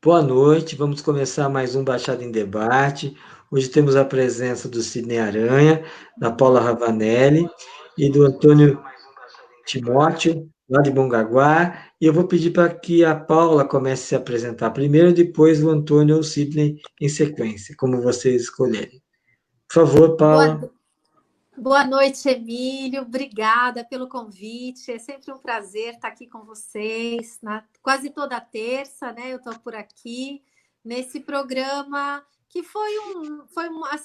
Boa noite, vamos começar mais um Baixada em Debate. Hoje temos a presença do Sidney Aranha, da Paula Ravanelli e do Antônio Timóteo, lá de Mongaguá. E eu vou pedir para que a Paula comece a se apresentar primeiro, depois o Antônio ou o Sidney em sequência, como vocês escolherem. Por favor, Paula. Boa noite, Emílio. Obrigada pelo convite. É sempre um prazer estar aqui com vocês. Quase toda terça, né? Eu estou por aqui nesse programa que foi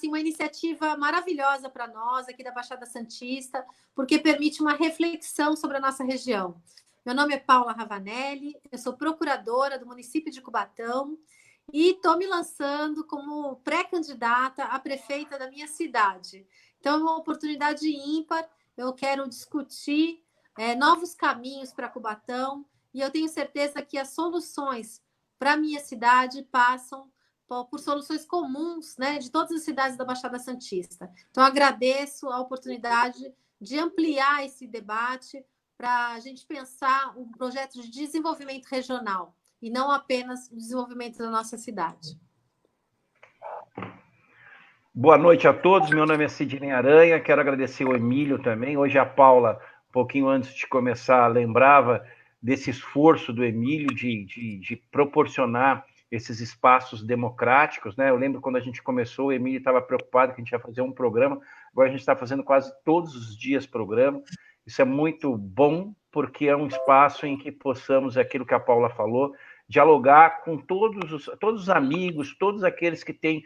uma iniciativa maravilhosa para nós aqui da Baixada Santista, porque permite uma reflexão sobre a nossa região. Meu nome é Paula Ravanelli, eu sou procuradora do município de Cubatão e estou me lançando como pré-candidata a prefeita da minha cidade. Então, é uma oportunidade ímpar. Eu quero discutir novos caminhos para Cubatão e eu tenho certeza que as soluções para a minha cidade passam por soluções comuns, né, de todas as cidades da Baixada Santista. Então, agradeço a oportunidade de ampliar esse debate para a gente pensar um projeto de desenvolvimento regional e não apenas o desenvolvimento da nossa cidade. Boa noite a todos, meu nome é Sidney Aranha, quero agradecer ao Emílio também. Hoje a Paula, um pouquinho antes de começar, lembrava desse esforço do Emílio de proporcionar esses espaços democráticos, né? Eu lembro quando a gente começou, o Emílio estava preocupado que a gente ia fazer um programa, agora a gente está fazendo quase todos os dias programa. Isso é muito bom, porque é um espaço em que possamos, aquilo que a Paula falou, dialogar com todos os amigos, todos aqueles que têm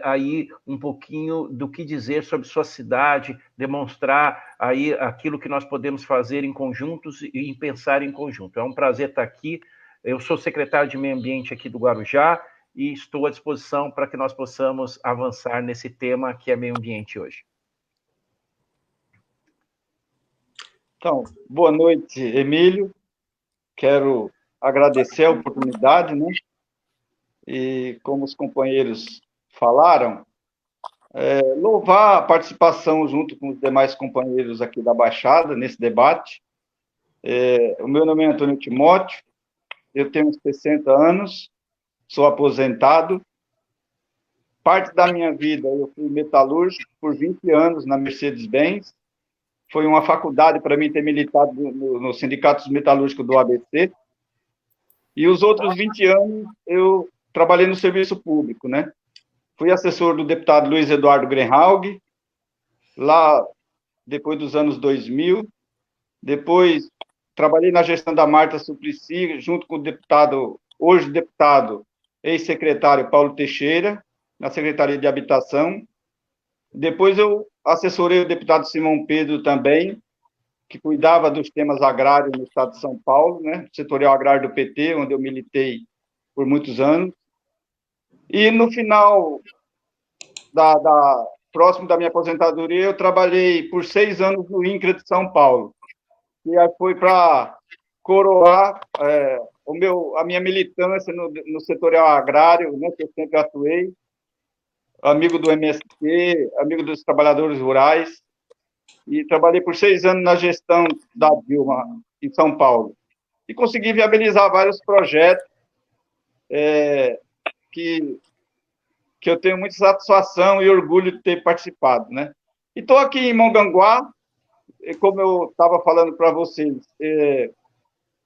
aí um pouquinho do que dizer sobre sua cidade, demonstrar aí aquilo que nós podemos fazer em conjuntos e em pensar em conjunto. É um prazer estar aqui. Eu sou secretário de Meio Ambiente aqui do Guarujá e estou à disposição para que nós possamos avançar nesse tema que é meio ambiente hoje. Então, boa noite, Emílio. Quero agradecer a oportunidade, né? E como os companheiros falaram, louvar a participação junto com os demais companheiros aqui da Baixada nesse debate. O meu nome é Antônio Timóteo, eu tenho 60 anos, sou aposentado. Parte da minha vida eu fui metalúrgico por 20 anos na Mercedes-Benz. Foi uma faculdade para mim ter militado no Sindicato Metalúrgico do ABC. E os outros 20 anos eu trabalhei no serviço público, né? Fui assessor do deputado Luiz Eduardo Greenhalgh, lá depois dos anos 2000. Depois trabalhei na gestão da Marta Suplicy, junto com o deputado, hoje deputado, ex-secretário Paulo Teixeira, na Secretaria de Habitação. Depois eu assessorei o deputado Simão Pedro também, que cuidava dos temas agrários no estado de São Paulo, né? Setorial agrário do PT, onde eu militei por muitos anos. E no final, próximo da minha aposentadoria, eu trabalhei por 6 anos no INCRA de São Paulo. E aí foi para coroar a minha militância no setorial agrário, né, que eu sempre atuei, amigo do MST, amigo dos trabalhadores rurais, e trabalhei por 6 anos na gestão da Dilma em São Paulo. E consegui viabilizar vários projetos que eu tenho muita satisfação e orgulho de ter participado, né? E estou aqui em Mongaguá, como eu estava falando para vocês,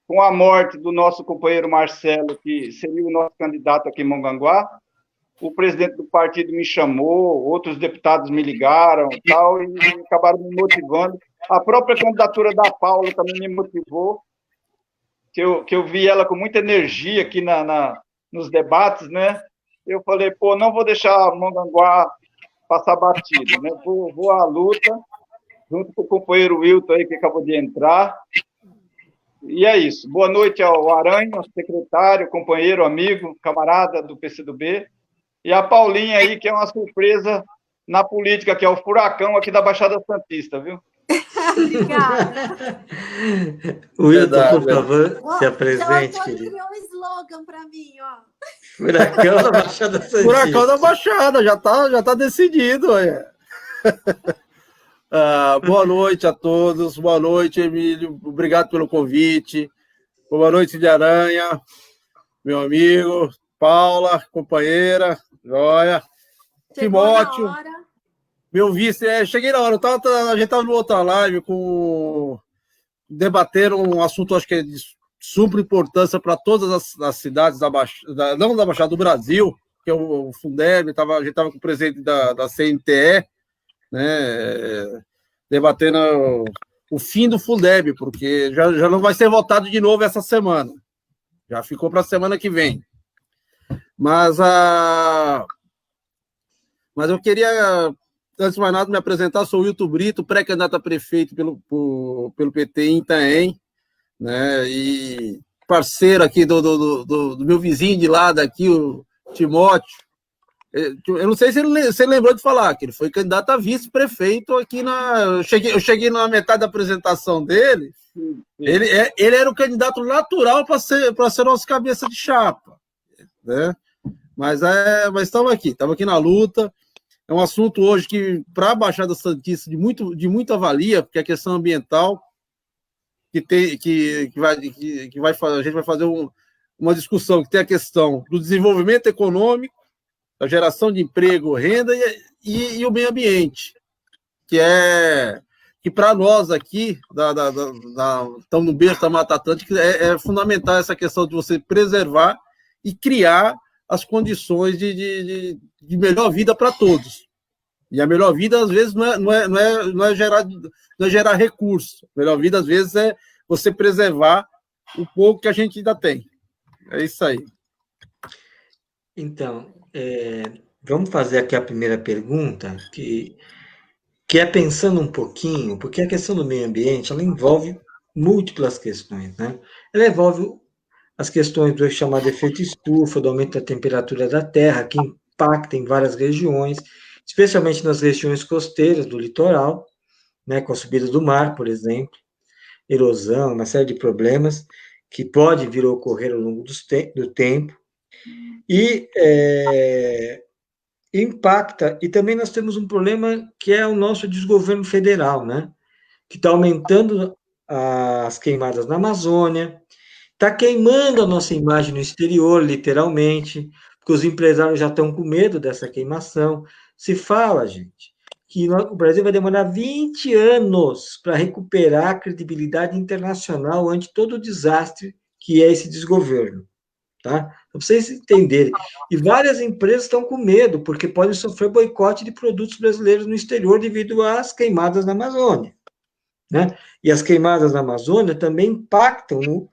com a morte do nosso companheiro Marcelo, que seria o nosso candidato aqui em Mongaguá, o presidente do partido me chamou, outros deputados me ligaram tal, e acabaram me motivando. A própria candidatura da Paula também me motivou, que eu vi ela com muita energia aqui nos debates, né? Eu falei, não vou deixar Mongaguá passar batido, né? Vou à luta, junto com o companheiro Wilton aí, que acabou de entrar. E é isso. Boa noite ao Aranha, secretário, companheiro, amigo, camarada do PCdoB, e a Paulinha aí, que é uma surpresa na política, que é o furacão aqui da Baixada Santista, viu? Obrigada. Wilton, por favor, se apresente, querido. Criou um slogan para mim, ó. Furacão da Baixada Santista. Furacão da Baixada, já tá decidido. Boa noite a todos, boa noite, Emílio, obrigado pelo convite, boa noite de Aranha. meu amigo, Paula, companheira, joia. Timóteo, meu vice, cheguei na hora, a gente estava numa outra live debatendo um assunto, acho que é de super importância para todas as cidades, não da Baixada do Brasil, que é o Fundeb, a gente estava com o presidente da CNTE, né, debatendo o fim do Fundeb, porque já não vai ser votado de novo essa semana, já ficou para a semana que vem. Mas eu queria, antes de mais nada, me apresentar. Sou o Wilton Brito, pré-candidato a prefeito pelo PT em Itaém, né? E parceiro aqui do meu vizinho de lado aqui, o Timóteo. Eu não sei se ele lembrou de falar, que ele foi candidato a vice-prefeito aqui eu cheguei na metade da apresentação dele. Sim. Ele era o candidato natural para ser nosso cabeça de chapa, né? Mas estamos aqui na luta. É um assunto hoje que, para a Baixada Santista, de muita valia, porque a questão ambiental, a gente vai fazer uma discussão que tem a questão do desenvolvimento econômico, da geração de emprego, renda e o meio ambiente, que para nós aqui, estamos no berço da Mata Atlântica, é fundamental essa questão de você preservar e criar as condições de melhor vida para todos. E a melhor vida, às vezes, não é gerar recursos. A melhor vida, às vezes, é você preservar o pouco que a gente ainda tem. É isso aí. Então, vamos fazer aqui a primeira pergunta, que é pensando um pouquinho, porque a questão do meio ambiente, ela envolve múltiplas questões, né? Ela envolve as questões do chamado efeito estufa, do aumento da temperatura da Terra, que impacta em várias regiões, especialmente nas regiões costeiras do litoral, né, com a subida do mar, por exemplo, erosão, uma série de problemas que pode vir a ocorrer ao longo do tempo, e impacta, e também nós temos um problema que é o nosso desgoverno federal, né, que está aumentando as queimadas na Amazônia, está queimando a nossa imagem no exterior, literalmente, porque os empresários já estão com medo dessa queimação. Se fala, gente, que o Brasil vai demorar 20 anos para recuperar a credibilidade internacional ante todo o desastre que é esse desgoverno, tá? Para vocês entenderem. E várias empresas estão com medo, porque podem sofrer boicote de produtos brasileiros no exterior devido às queimadas na Amazônia, né? E as queimadas na Amazônia também impactam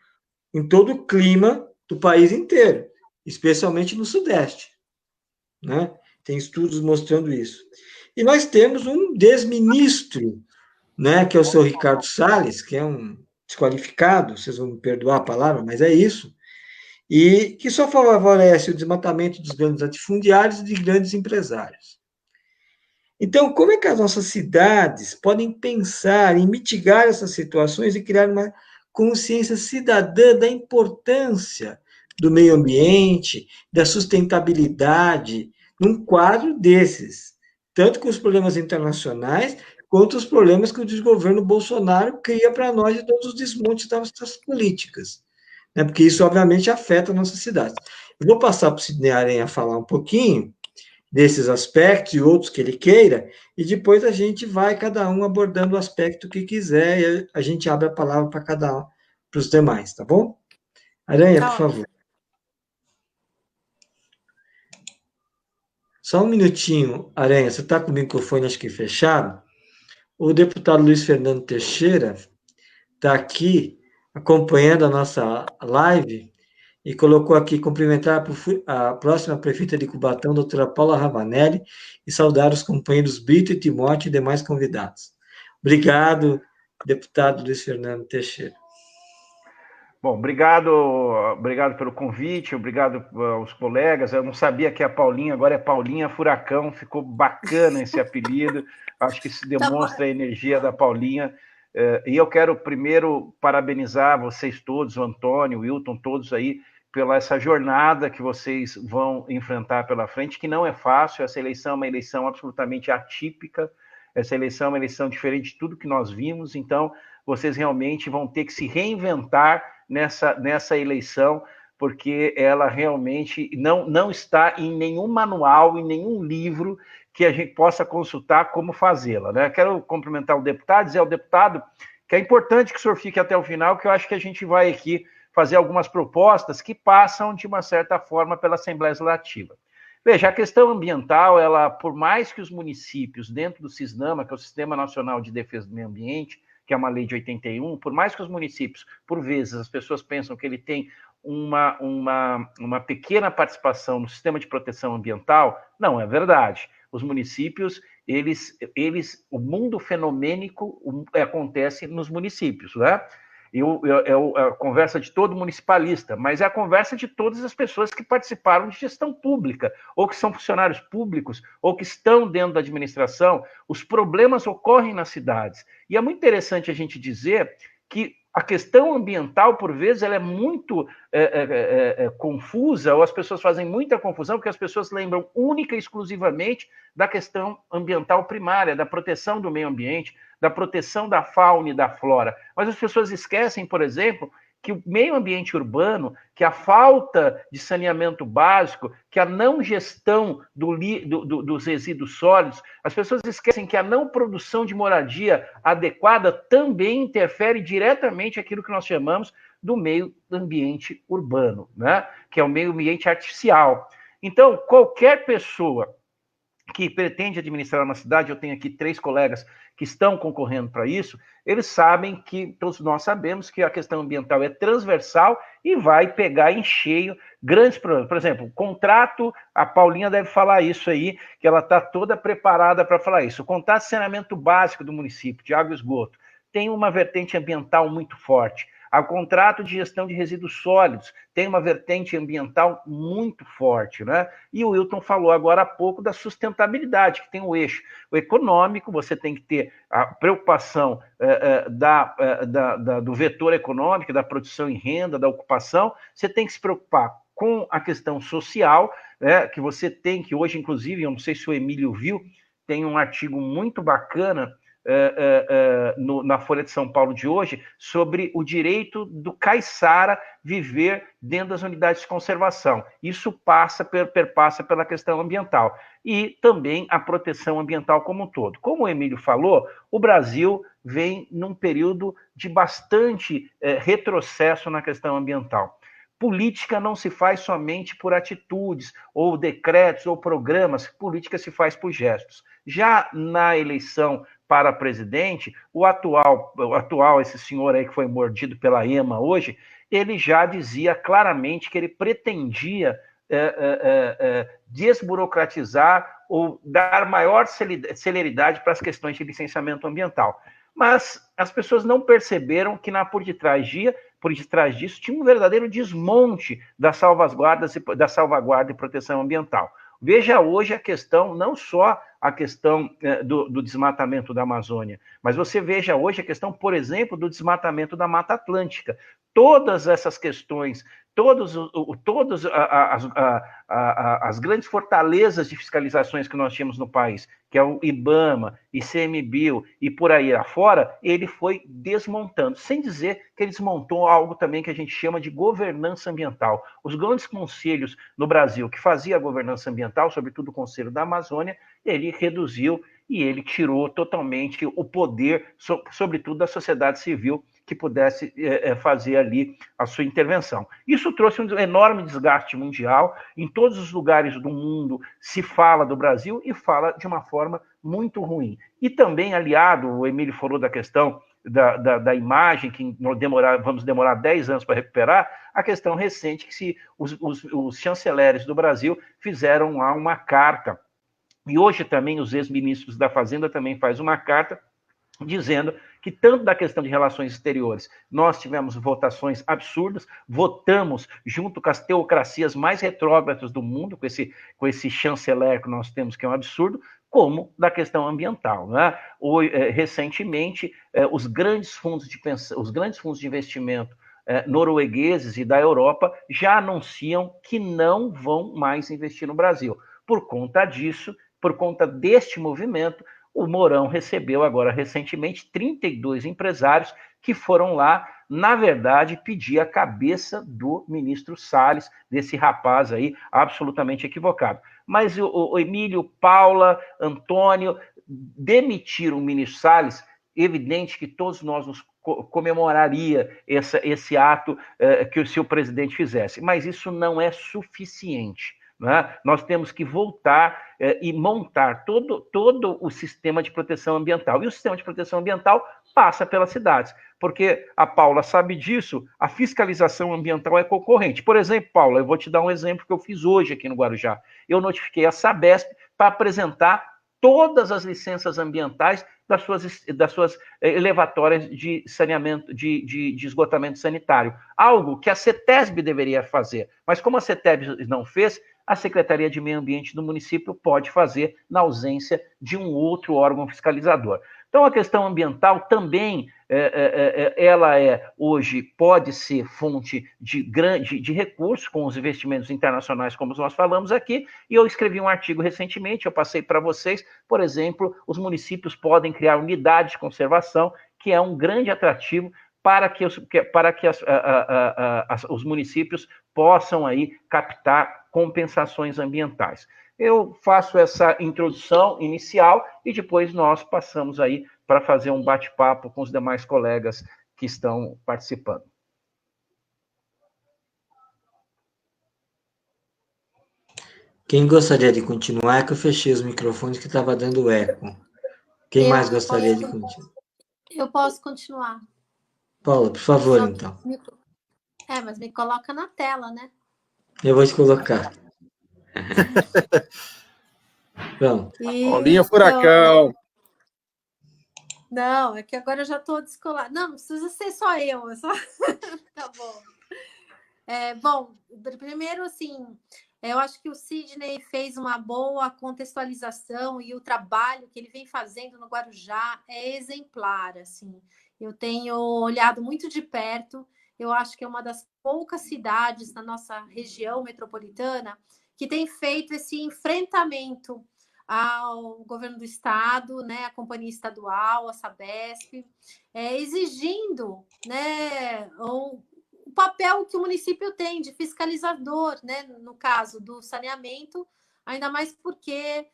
em todo o clima do país inteiro, especialmente no Sudeste, né? Tem estudos mostrando isso. E nós temos um desministro, né, que é o seu Ricardo Salles, que é um desqualificado, vocês vão me perdoar a palavra, mas é isso, e que só favorece o desmatamento dos grandes latifundiários e de grandes empresários. Então, como é que as nossas cidades podem pensar em mitigar essas situações e criar uma consciência cidadã da importância do meio ambiente, da sustentabilidade, num quadro desses, tanto com os problemas internacionais, quanto os problemas que o desgoverno Bolsonaro cria para nós e todos os desmontes das nossas políticas, né? Porque isso, obviamente, afeta a nossa cidade. Eu vou passar para o Sidney Aranha falar um pouquinho desses aspectos e outros que ele queira, e depois a gente vai, cada um, abordando o aspecto que quiser, e a gente abre a palavra para cada um, para os demais, tá bom? Aranha, por favor. Só um minutinho, Aranha, você está com o microfone, acho que fechado? O deputado Luiz Fernando Teixeira está aqui acompanhando a nossa live e colocou aqui cumprimentar a próxima prefeita de Cubatão, doutora Paula Ravanelli, e saudar os companheiros Brito e Timóteo e demais convidados. Obrigado, deputado Luiz Fernando Teixeira. Bom, obrigado pelo convite, obrigado aos colegas. Eu não sabia que a Paulinha agora é Paulinha Furacão, ficou bacana esse apelido. Acho que isso demonstra a energia da Paulinha. E eu quero primeiro parabenizar vocês todos, o Antônio, o Wilton, todos aí, pela essa jornada que vocês vão enfrentar pela frente, que não é fácil. Essa eleição é uma eleição absolutamente atípica, essa eleição é uma eleição diferente de tudo que nós vimos, então vocês realmente vão ter que se reinventar nessa eleição porque ela realmente não está em nenhum manual, em nenhum livro que a gente possa consultar como fazê-la, né? Quero cumprimentar o deputado, dizer ao deputado que é importante que o senhor fique até o final, que eu acho que a gente vai aqui fazer algumas propostas que passam, de uma certa forma, pela Assembleia Legislativa. Veja, a questão ambiental, ela, por mais que os municípios, dentro do SISNAMA, que é o Sistema Nacional de Defesa do Meio Ambiente, que é uma lei de 81, por mais que os municípios, por vezes, as pessoas pensam que ele tem uma pequena participação no sistema de proteção ambiental, não é verdade. Os municípios, o mundo fenomênico acontece nos municípios, né? É a conversa de todo municipalista, mas é a conversa de todas as pessoas que participaram de gestão pública, ou que são funcionários públicos, ou que estão dentro da administração. Os problemas ocorrem nas cidades. E é muito interessante a gente dizer que a questão ambiental, por vezes, ela é muito confusa, ou as pessoas fazem muita confusão, porque as pessoas lembram única e exclusivamente da questão ambiental primária, da proteção do meio ambiente, da proteção da fauna e da flora. Mas as pessoas esquecem, por exemplo, que o meio ambiente urbano, que a falta de saneamento básico, que a não gestão dos resíduos sólidos, as pessoas esquecem que a não produção de moradia adequada também interfere diretamente aquilo que nós chamamos do meio ambiente urbano, né? Que é o meio ambiente artificial. Então, qualquer pessoa que pretende administrar uma cidade, eu tenho aqui 3 colegas que estão concorrendo para isso, eles sabem que, todos nós sabemos que a questão ambiental é transversal e vai pegar em cheio grandes problemas. Por exemplo, o contrato, a Paulinha deve falar isso aí, que ela está toda preparada para falar isso. O contrato de saneamento básico do município, de água e esgoto, tem uma vertente ambiental muito forte. O contrato de gestão de resíduos sólidos tem uma vertente ambiental muito forte, né? E o Wilton falou agora há pouco da sustentabilidade, que tem o eixo. O econômico, você tem que ter a preocupação do vetor econômico, da produção em renda, da ocupação. Você tem que se preocupar com a questão social, né? Que você tem que, hoje, inclusive, eu não sei se o Emílio viu, tem um artigo muito bacana na Folha de São Paulo de hoje, sobre o direito do caiçara viver dentro das unidades de conservação. Isso perpassa pela questão ambiental. E também a proteção ambiental como um todo. Como o Emílio falou, o Brasil vem num período de bastante retrocesso na questão ambiental. Política não se faz somente por atitudes, ou decretos, ou programas. Política se faz por gestos. Já na eleição para presidente, o atual, esse senhor aí que foi mordido pela EMA hoje, ele já dizia claramente que ele pretendia desburocratizar ou dar maior celeridade para as questões de licenciamento ambiental. Mas as pessoas não perceberam que por detrás disso tinha um verdadeiro desmonte da salvaguarda e proteção ambiental. Veja hoje a questão, não só a questão do desmatamento da Amazônia, mas você veja hoje a questão, por exemplo, do desmatamento da Mata Atlântica. Todas essas questões, todas as grandes fortalezas de fiscalizações que nós tínhamos no país, que é o IBAMA, ICMBio e por aí afora, ele foi desmontando, sem dizer que ele desmontou algo também que a gente chama de governança ambiental. Os grandes conselhos no Brasil que faziam a governança ambiental, sobretudo o Conselho da Amazônia, ele reduziu e ele tirou totalmente o poder, sobretudo da sociedade civil, que pudesse fazer ali a sua intervenção. Isso trouxe um enorme desgaste mundial. Em todos os lugares do mundo se fala do Brasil e fala de uma forma muito ruim. E também, aliado, o Emílio falou da questão da imagem, que vamos demorar 10 anos para recuperar, a questão recente que os chanceleres do Brasil fizeram lá uma carta. E hoje também os ex-ministros da Fazenda também fazem uma carta dizendo que tanto da questão de relações exteriores, nós tivemos votações absurdas, votamos junto com as teocracias mais retrógradas do mundo, com esse chanceler que nós temos, que é um absurdo, como da questão ambiental, né? Recentemente, os grandes fundos de investimento noruegueses e da Europa já anunciam que não vão mais investir no Brasil. Por conta disso, por conta deste movimento, o Mourão recebeu agora recentemente 32 empresários que foram lá na verdade, pedir a cabeça do ministro Salles, desse rapaz aí absolutamente equivocado. Mas o Emílio, Paula, Antônio demitiram o ministro Salles, evidente que todos nós nos comemoraria esse ato que o seu presidente fizesse, mas isso não é suficiente. Né? Nós temos que voltar e montar todo o sistema de proteção ambiental. E o sistema de proteção ambiental passa pelas cidades, porque a Paula sabe disso, a fiscalização ambiental é concorrente. Por exemplo, Paula, eu vou te dar um exemplo que eu fiz hoje aqui no Guarujá. Eu notifiquei a Sabesp para apresentar todas as licenças ambientais das suas elevatórias de saneamento, de esgotamento sanitário. Algo que a CETESB deveria fazer. Mas como a CETESB não fez, a Secretaria de Meio Ambiente do município pode fazer na ausência de um outro órgão fiscalizador. Então, a questão ambiental também, ela hoje pode ser fonte de recursos com os investimentos internacionais, como nós falamos aqui, e eu escrevi um artigo recentemente, eu passei para vocês, por exemplo, os municípios podem criar unidades de conservação, que é um grande atrativo para que os municípios possam aí captar compensações ambientais. Eu faço essa introdução inicial e depois nós passamos aí para fazer um bate-papo com os demais colegas que estão participando. Quem gostaria de continuar é que eu fechei os microfones que estava dando eco. Quem mais gostaria de continuar? Eu posso continuar. Paula, por favor, então. Mas me coloca na tela, né? Eu vou te colocar. Pronto. Paulinha Furacão. Não, é que agora eu já estou descolada. Não precisa ser só eu. Tá bom. Bom, primeiro, assim, eu acho que o Sidney fez uma boa contextualização e o trabalho que ele vem fazendo no Guarujá é exemplar, assim. Eu tenho olhado muito de perto. Eu acho que é uma das poucas cidades na nossa região metropolitana que tem feito esse enfrentamento ao governo do estado, né, a companhia estadual, a Sabesp, exigindo, né, o papel que o município tem de fiscalizador, né, no caso do saneamento, ainda mais porque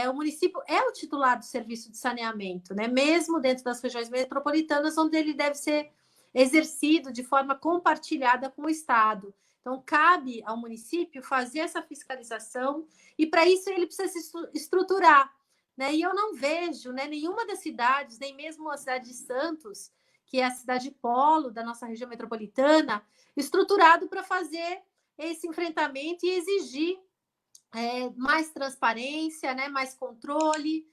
o município é o titular do serviço de saneamento, né, mesmo dentro das regiões metropolitanas, onde ele deve ser exercido de forma compartilhada com o Estado. Então, cabe ao município fazer essa fiscalização e, para isso, ele precisa se estruturar. Né? E eu não vejo, né, nenhuma das cidades, nem mesmo a cidade de Santos, que é a cidade polo da nossa região metropolitana, estruturado para fazer esse enfrentamento e exigir mais transparência, né, mais controle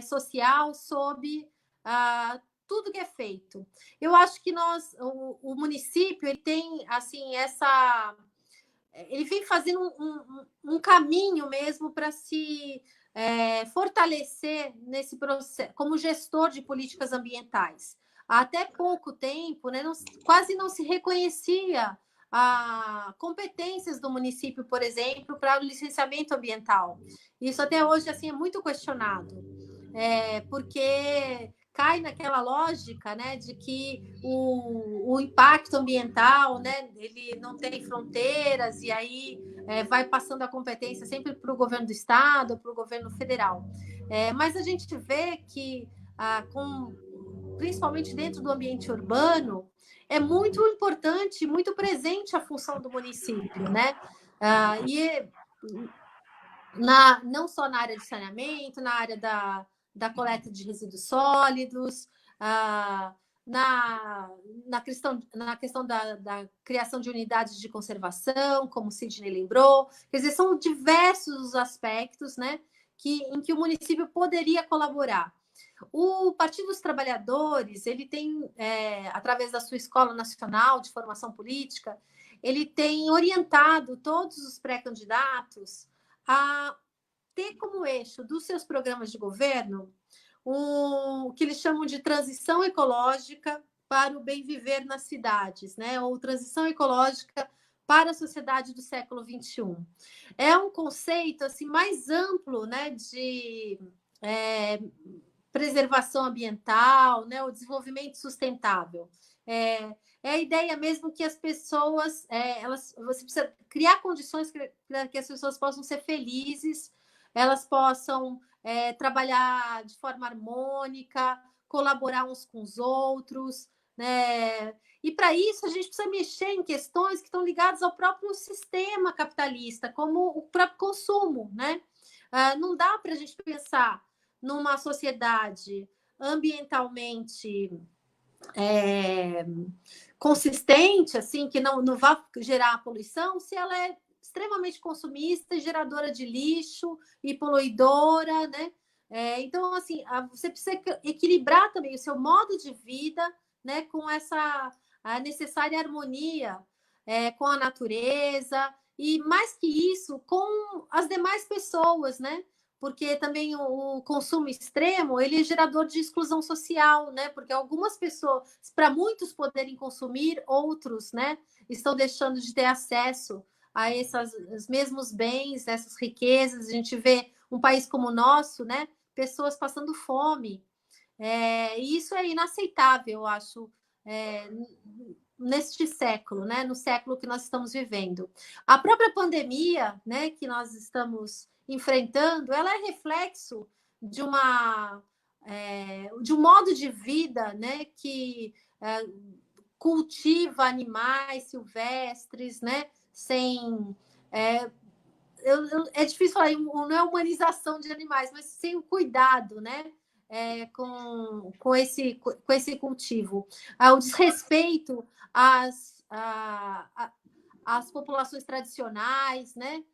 social sobre tudo que é feito. Eu acho que o município, ele tem, assim, ele vem fazendo um caminho mesmo para se fortalecer nesse processo, como gestor de políticas ambientais. Há até pouco tempo, né, quase não se reconhecia competências do município, por exemplo, para o licenciamento ambiental. Isso até hoje, assim, é muito questionado, porque cai naquela lógica, né, de que o impacto ambiental, né, ele não tem fronteiras e aí vai passando a competência sempre para o governo do estado, para o governo federal. Mas a gente vê que, principalmente dentro do ambiente urbano, é muito importante, muito presente a função do município, né? Não só na área de saneamento, na área da coleta de resíduos sólidos, na questão da criação de unidades de conservação, como o Sidney lembrou. Quer dizer, são diversos os aspectos, né, em que o município poderia colaborar. O Partido dos Trabalhadores, ele tem, através da sua Escola Nacional de Formação Política, ele tem orientado todos os pré-candidatos a ter como eixo dos seus programas de governo o que eles chamam de transição ecológica para o bem viver nas cidades, né? Ou transição ecológica para a sociedade do século XXI. É um conceito assim, mais amplo, né, de preservação ambiental, né, o desenvolvimento sustentável. é a ideia mesmo que as pessoas, você precisa criar condições para que as pessoas possam ser felizes, elas possam trabalhar de forma harmônica, colaborar uns com os outros, né? E para isso a gente precisa mexer em questões que estão ligadas ao próprio sistema capitalista, como o próprio consumo, né? Não dá para a gente pensar numa sociedade ambientalmente consistente, assim, que não vá gerar poluição, se ela é extremamente consumista e geradora de lixo e poluidora, né? Então, assim, você precisa equilibrar também o seu modo de vida, né, com a necessária harmonia com a natureza e, mais que isso, com as demais pessoas, né? Porque também o consumo extremo ele é gerador de exclusão social, né? Porque algumas pessoas, para muitos poderem consumir, outros, né, estão deixando de ter acesso a esses mesmos bens, essas riquezas. A gente vê um país como o nosso, né, pessoas passando fome. E isso é inaceitável, eu acho, neste século, né, no século que nós estamos vivendo. A própria pandemia, né, que nós estamos enfrentando, ela é reflexo de de um modo de vida, né, que cultiva animais silvestres, né, sem é difícil falar, não é humanização de animais, mas sem o cuidado, né, com esse cultivo, o desrespeito às populações tradicionais, né?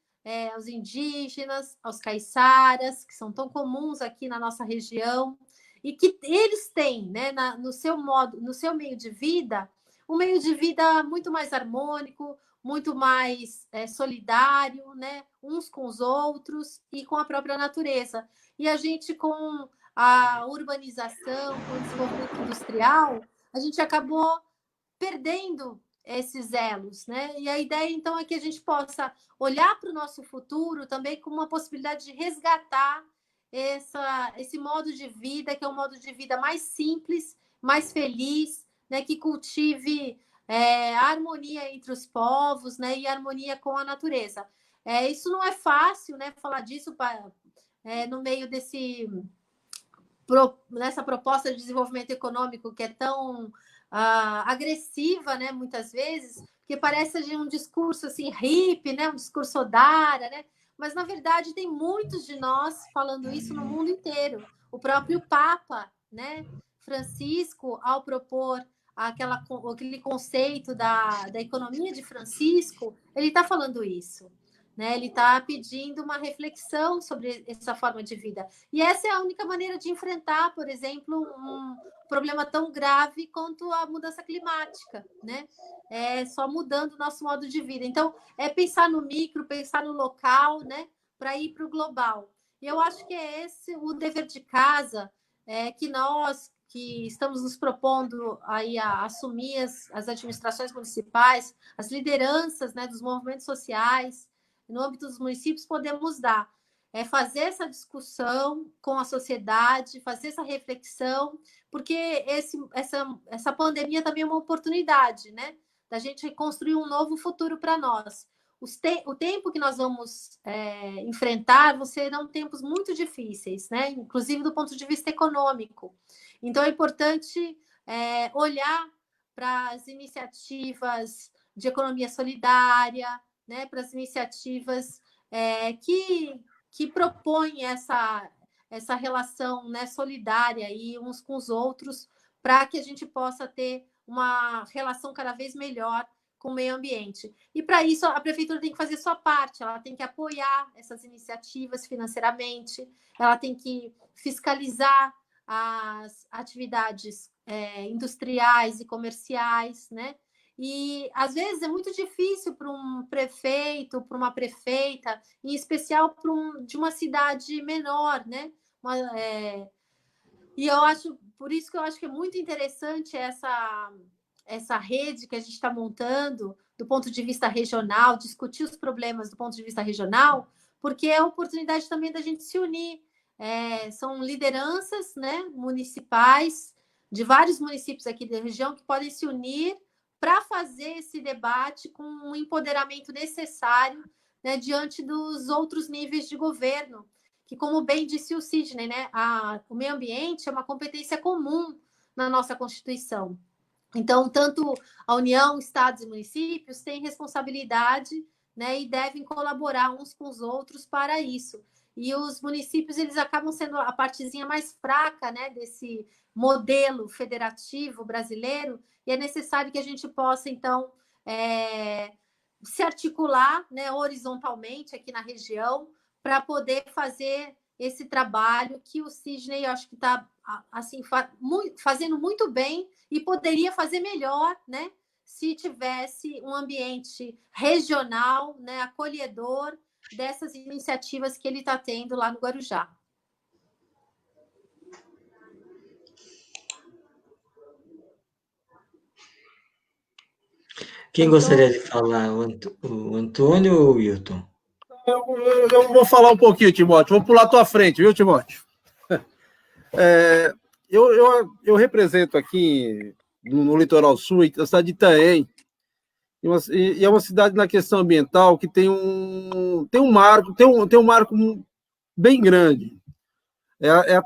Aos indígenas, aos caiçaras, que são tão comuns aqui na nossa região, e que eles têm, né, no seu modo, no seu meio de vida, um meio de vida muito mais harmônico, muito mais solidário, né, uns com os outros e com a própria natureza. E a gente, com a urbanização, com o desenvolvimento industrial, a gente acabou perdendo esses elos, né? E a ideia, então, é que a gente possa olhar para o nosso futuro também com uma possibilidade de resgatar esse modo de vida, que é um modo de vida mais simples, mais feliz, né? Que cultive a harmonia entre os povos, né? E a harmonia com a natureza. Isso não é fácil, né? Falar disso no meio nessa proposta de desenvolvimento econômico que é tão agressiva, né, muitas vezes, que parece um discurso assim hippie, né, um discurso odara, né? Mas na verdade tem muitos de nós falando isso no mundo inteiro. O próprio Papa, né, Francisco, ao propor aquele conceito da economia de Francisco, ele está falando isso. Né? Ele está pedindo uma reflexão sobre essa forma de vida. E essa é a única maneira de enfrentar, por exemplo, um problema tão grave quanto a mudança climática, né? Só mudando o nosso modo de vida. Então, é pensar no micro, pensar no local, né? Para ir para o global. E eu acho que é esse o dever de casa que nós que estamos nos propondo aí a assumir as administrações municipais, as lideranças, né, dos movimentos sociais, no âmbito dos municípios, podemos dar. Fazer essa discussão com a sociedade, fazer essa reflexão, porque essa pandemia também é uma oportunidade, né? Da gente construir um novo futuro para nós. O tempo que nós vamos enfrentar serão tempos muito difíceis, né? Inclusive do ponto de vista econômico. Então, é importante olhar para as iniciativas de economia solidária, né, para as iniciativas que propõem essa relação, né, solidária aí, uns com os outros, para que a gente possa ter uma relação cada vez melhor com o meio ambiente. E para isso a prefeitura tem que fazer sua parte, ela tem que apoiar essas iniciativas financeiramente, ela tem que fiscalizar as atividades industriais e comerciais, né? E, às vezes, é muito difícil para um prefeito, para uma prefeita, em especial de uma cidade menor, né? E eu acho, por isso que eu acho que é muito interessante essa rede que a gente está montando do ponto de vista regional, discutir os problemas do ponto de vista regional, porque é a oportunidade também da gente se unir. São lideranças, né, municipais de vários municípios aqui da região que podem se unir para fazer esse debate com o empoderamento necessário, né, diante dos outros níveis de governo, que, como bem disse o Sidney, né, o meio ambiente é uma competência comum na nossa Constituição. Então, tanto a União, estados e municípios têm responsabilidade, né, e devem colaborar uns com os outros para isso. E os municípios, eles acabam sendo a partezinha mais fraca, né, desse modelo federativo brasileiro, e é necessário que a gente possa, então, se articular, né, horizontalmente aqui na região, para poder fazer esse trabalho que o Sidney, eu acho que está assim, fazendo muito bem e poderia fazer melhor, né, se tivesse um ambiente regional, né, acolhedor dessas iniciativas que ele está tendo lá no Guarujá. Quem gostaria de falar? O Antônio ou o Wilton? Eu vou falar um pouquinho, Timóteo. Vou pular à tua frente, viu, Timóteo? Eu represento aqui no Litoral Sul a cidade de Itanhaém, e é uma cidade na questão ambiental que tem um marco bem grande. É a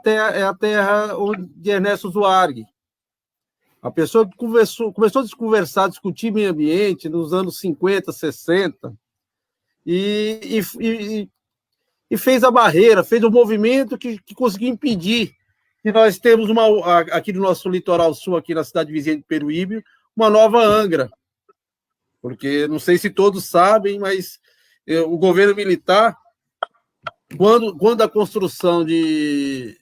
terra de Ernesto Zuardi, a pessoa que começou a discutir meio ambiente nos anos 50, 60, e fez a barreira, fez o movimento que conseguiu impedir que nós temos aqui no nosso litoral sul, aqui na cidade vizinha de Peruíbe, uma nova Angra. Porque, não sei se todos sabem, mas o governo militar, quando a construção de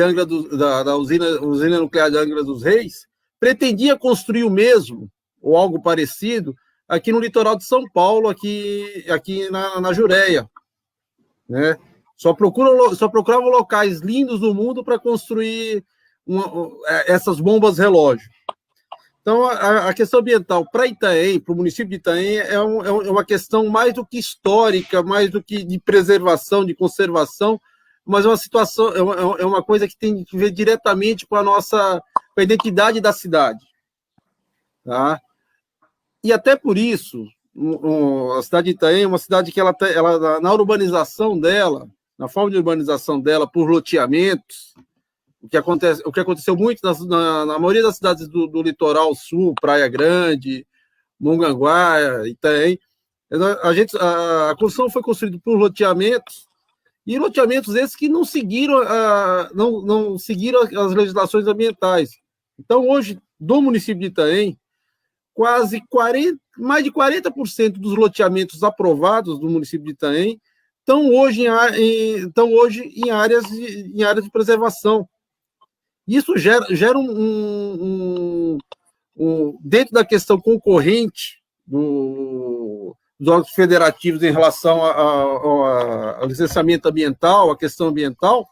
Angra da usina nuclear de Angra dos Reis, pretendia construir o mesmo, ou algo parecido, aqui no litoral de São Paulo, aqui na Jureia, né? Só procuravam locais lindos do mundo para construir essas bombas relógio. Então, a questão ambiental para Itanhaém, para o município de Itanhaém, é uma questão mais do que histórica, mais do que de preservação, de conservação, mas uma situação, é uma coisa que tem que ver diretamente com a identidade da cidade. Tá? E até por isso, a cidade de Itanhaém é uma cidade que ela na urbanização dela, na forma de urbanização dela, por loteamentos, o que aconteceu muito na maioria das cidades do litoral sul, Praia Grande, Mongaguá, Itanhaém, a construção foi construída por loteamentos, e loteamentos esses que não seguiram as legislações ambientais. Então, hoje, do município de Itanhaém, mais de 40% dos loteamentos aprovados do município de Itanhaém estão hoje em áreas de preservação. Isso gera dentro da questão concorrente dos órgãos federativos em relação ao licenciamento ambiental, à questão ambiental,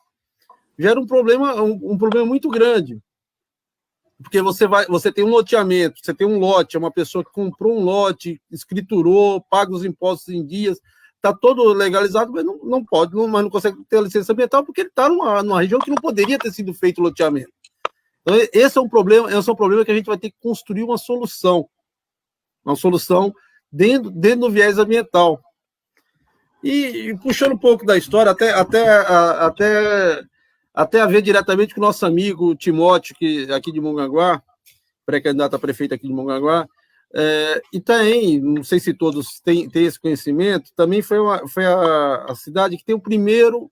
gera um problema muito grande. Porque você tem um loteamento, você tem um lote, é uma pessoa que comprou um lote, escriturou, paga os impostos em dias, está todo legalizado, mas não pode, mas não consegue ter a licença ambiental porque ele está numa região que não poderia ter sido feito loteamento. Então, esse é um problema que a gente vai ter que construir uma solução dentro do viés ambiental. E puxando um pouco da história, até a ver diretamente com o nosso amigo Timóteo, aqui de Mongaguá, pré-candidato a prefeito aqui de Mongaguá, Itanhaém, não sei se todos têm esse conhecimento, também foi a cidade que tem o primeiro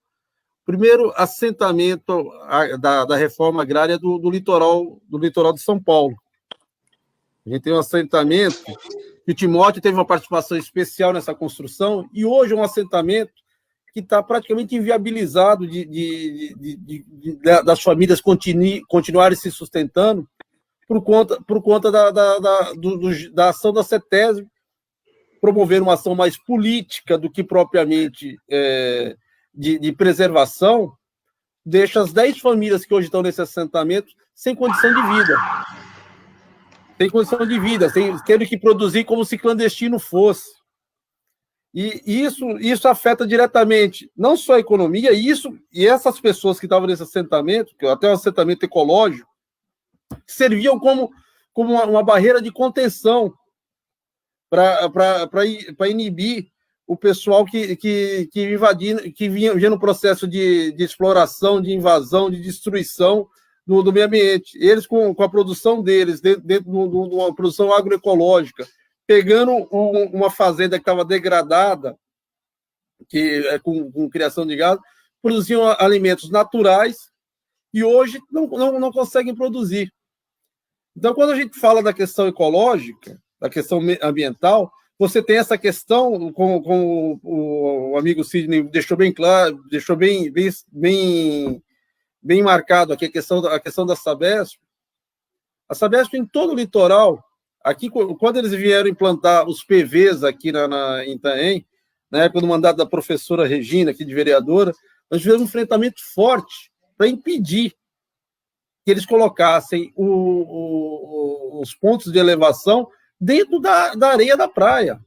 assentamento da reforma agrária do litoral de São Paulo. A gente tem um assentamento que o Timóteo teve uma participação especial nessa construção, e hoje é um assentamento que está praticamente inviabilizado das famílias continuarem se sustentando por conta da ação da CETESB, promover uma ação mais política do que propriamente de preservação, deixa as 10 famílias que hoje estão nesse assentamento sem condição de vida. Tendo que produzir como se clandestino fosse. E isso afeta diretamente não só a economia, e essas pessoas que estavam nesse assentamento, que até um assentamento ecológico, serviam como como uma barreira de contenção para inibir o pessoal que vinha no processo de exploração, de invasão, de destruição do meio ambiente. Eles, com a produção deles, dentro de uma produção agroecológica, pegando uma fazenda que estava degradada, que é com criação de gado, produziam alimentos naturais e hoje não conseguem produzir. Então, quando a gente fala da questão ecológica, da questão ambiental, você tem essa questão, como o amigo Sidney deixou bem claro, deixou bem marcado aqui a questão da Sabesp. A Sabesp em todo o litoral, aqui, quando eles vieram implantar os PVs aqui em Itanhaém, na época do mandato da professora Regina, aqui de vereadora, nós tivemos um enfrentamento forte para impedir que eles colocassem os pontos de elevação dentro da areia da praia.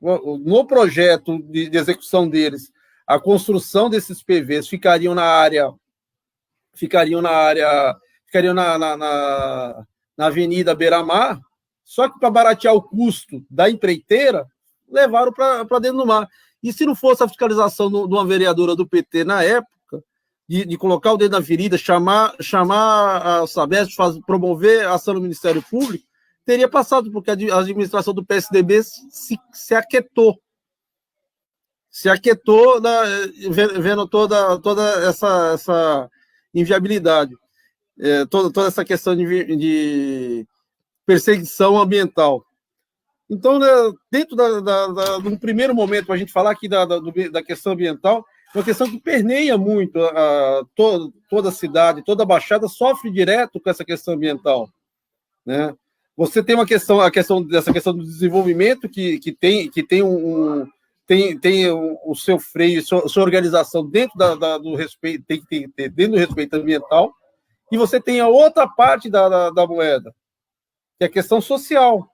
No projeto de execução deles, a construção desses PVs ficariam na Avenida Beira-Mar, só que para baratear o custo da empreiteira, levaram para dentro do mar. E se não fosse a fiscalização de uma vereadora do PT na época, de colocar o dedo na ferida, chamar a Sabesp, promover a ação do Ministério Público, teria passado, porque a administração do PSDB se aquietou. Se aquietou vendo toda essa inviabilidade, toda essa questão de perseguição ambiental. Então, dentro de um primeiro momento, para a gente falar aqui da questão ambiental, uma questão que permeia muito toda a cidade, toda a Baixada sofre direto com essa questão ambiental, né? Você tem dessa questão do desenvolvimento que tem o seu freio, sua organização dentro do respeito, tem que ter dentro do respeito ambiental, e você tem a outra parte da moeda, que é a questão social.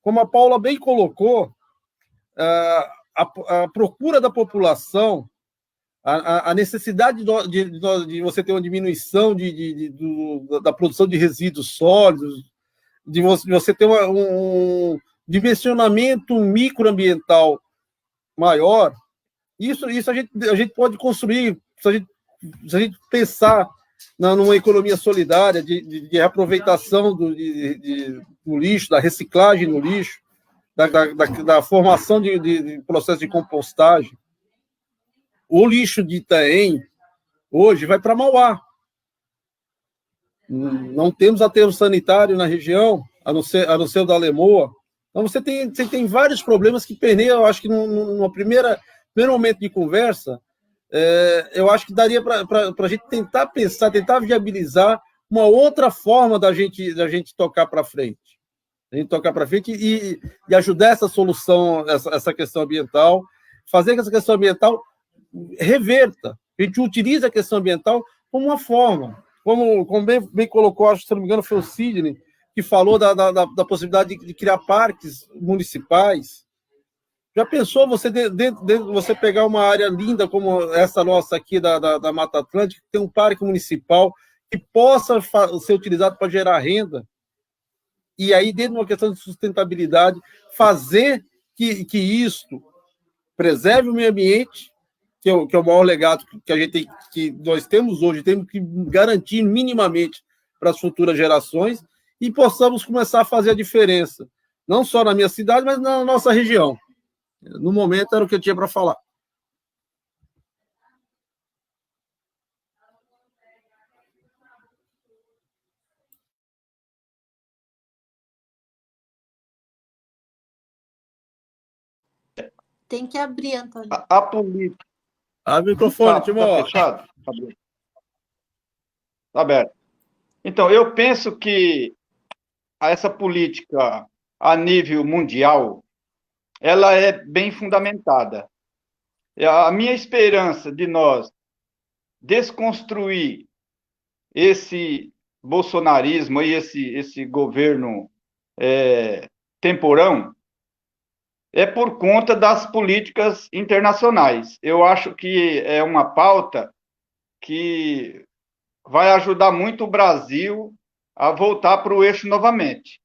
Como a Paula bem colocou, a procura da população, a necessidade de você ter uma diminuição da produção de resíduos sólidos, de você ter um dimensionamento microambiental maior, isso a gente pode construir, se a gente pensar numa economia solidária, de reaproveitação do lixo, da reciclagem do lixo, da formação de processo de compostagem. O lixo de Itanhaém, hoje, vai para Mauá. Não temos aterro sanitário na região, a não ser o da Lemoa. Então, você tem vários problemas que permeiam. Eu acho que no primeiro momento de conversa, eu acho que daria para a gente tentar pensar, tentar viabilizar uma outra forma da gente tocar para frente. A gente tocar para frente e ajudar essa solução, essa questão ambiental, fazer que essa questão ambiental reverta. A gente utiliza a questão ambiental como uma forma. Como bem colocou, acho que, se não me engano, foi o Sidney, que falou da possibilidade de criar parques municipais. Já pensou você você pegar uma área linda como essa nossa aqui da Mata Atlântica, que tem um parque municipal que possa ser utilizado para gerar renda, e aí, dentro de uma questão de sustentabilidade, fazer que isto preserve o meio ambiente, que é o maior legado que nós temos hoje, temos que garantir minimamente para as futuras gerações, e possamos começar a fazer a diferença, não só na minha cidade, mas na nossa região. No momento, era o que eu tinha para falar. Tem que abrir, Antônio. A política. Abre o microfone, Timóteo. Tá fechado? Tá aberto. Então, eu penso que essa política a nível mundial, ela é bem fundamentada. A minha esperança de nós desconstruir esse bolsonarismo e esse governo temporão é por conta das políticas internacionais. Eu acho que é uma pauta que vai ajudar muito o Brasil a voltar para o eixo novamente.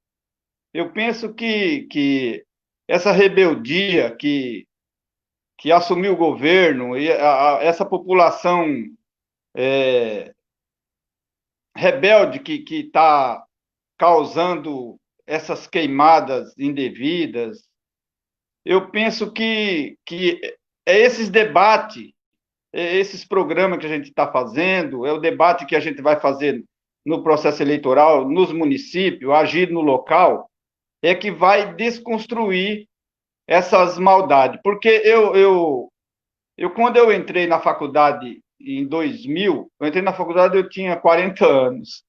Eu penso que essa rebeldia que assumiu o governo, e essa população rebelde que está causando essas queimadas indevidas, eu penso que é esses debates, esses programas que a gente está fazendo, é o debate que a gente vai fazer no processo eleitoral, nos municípios, agir no local, é que vai desconstruir essas maldades. Porque quando eu entrei na faculdade em 2000, eu tinha 40 anos.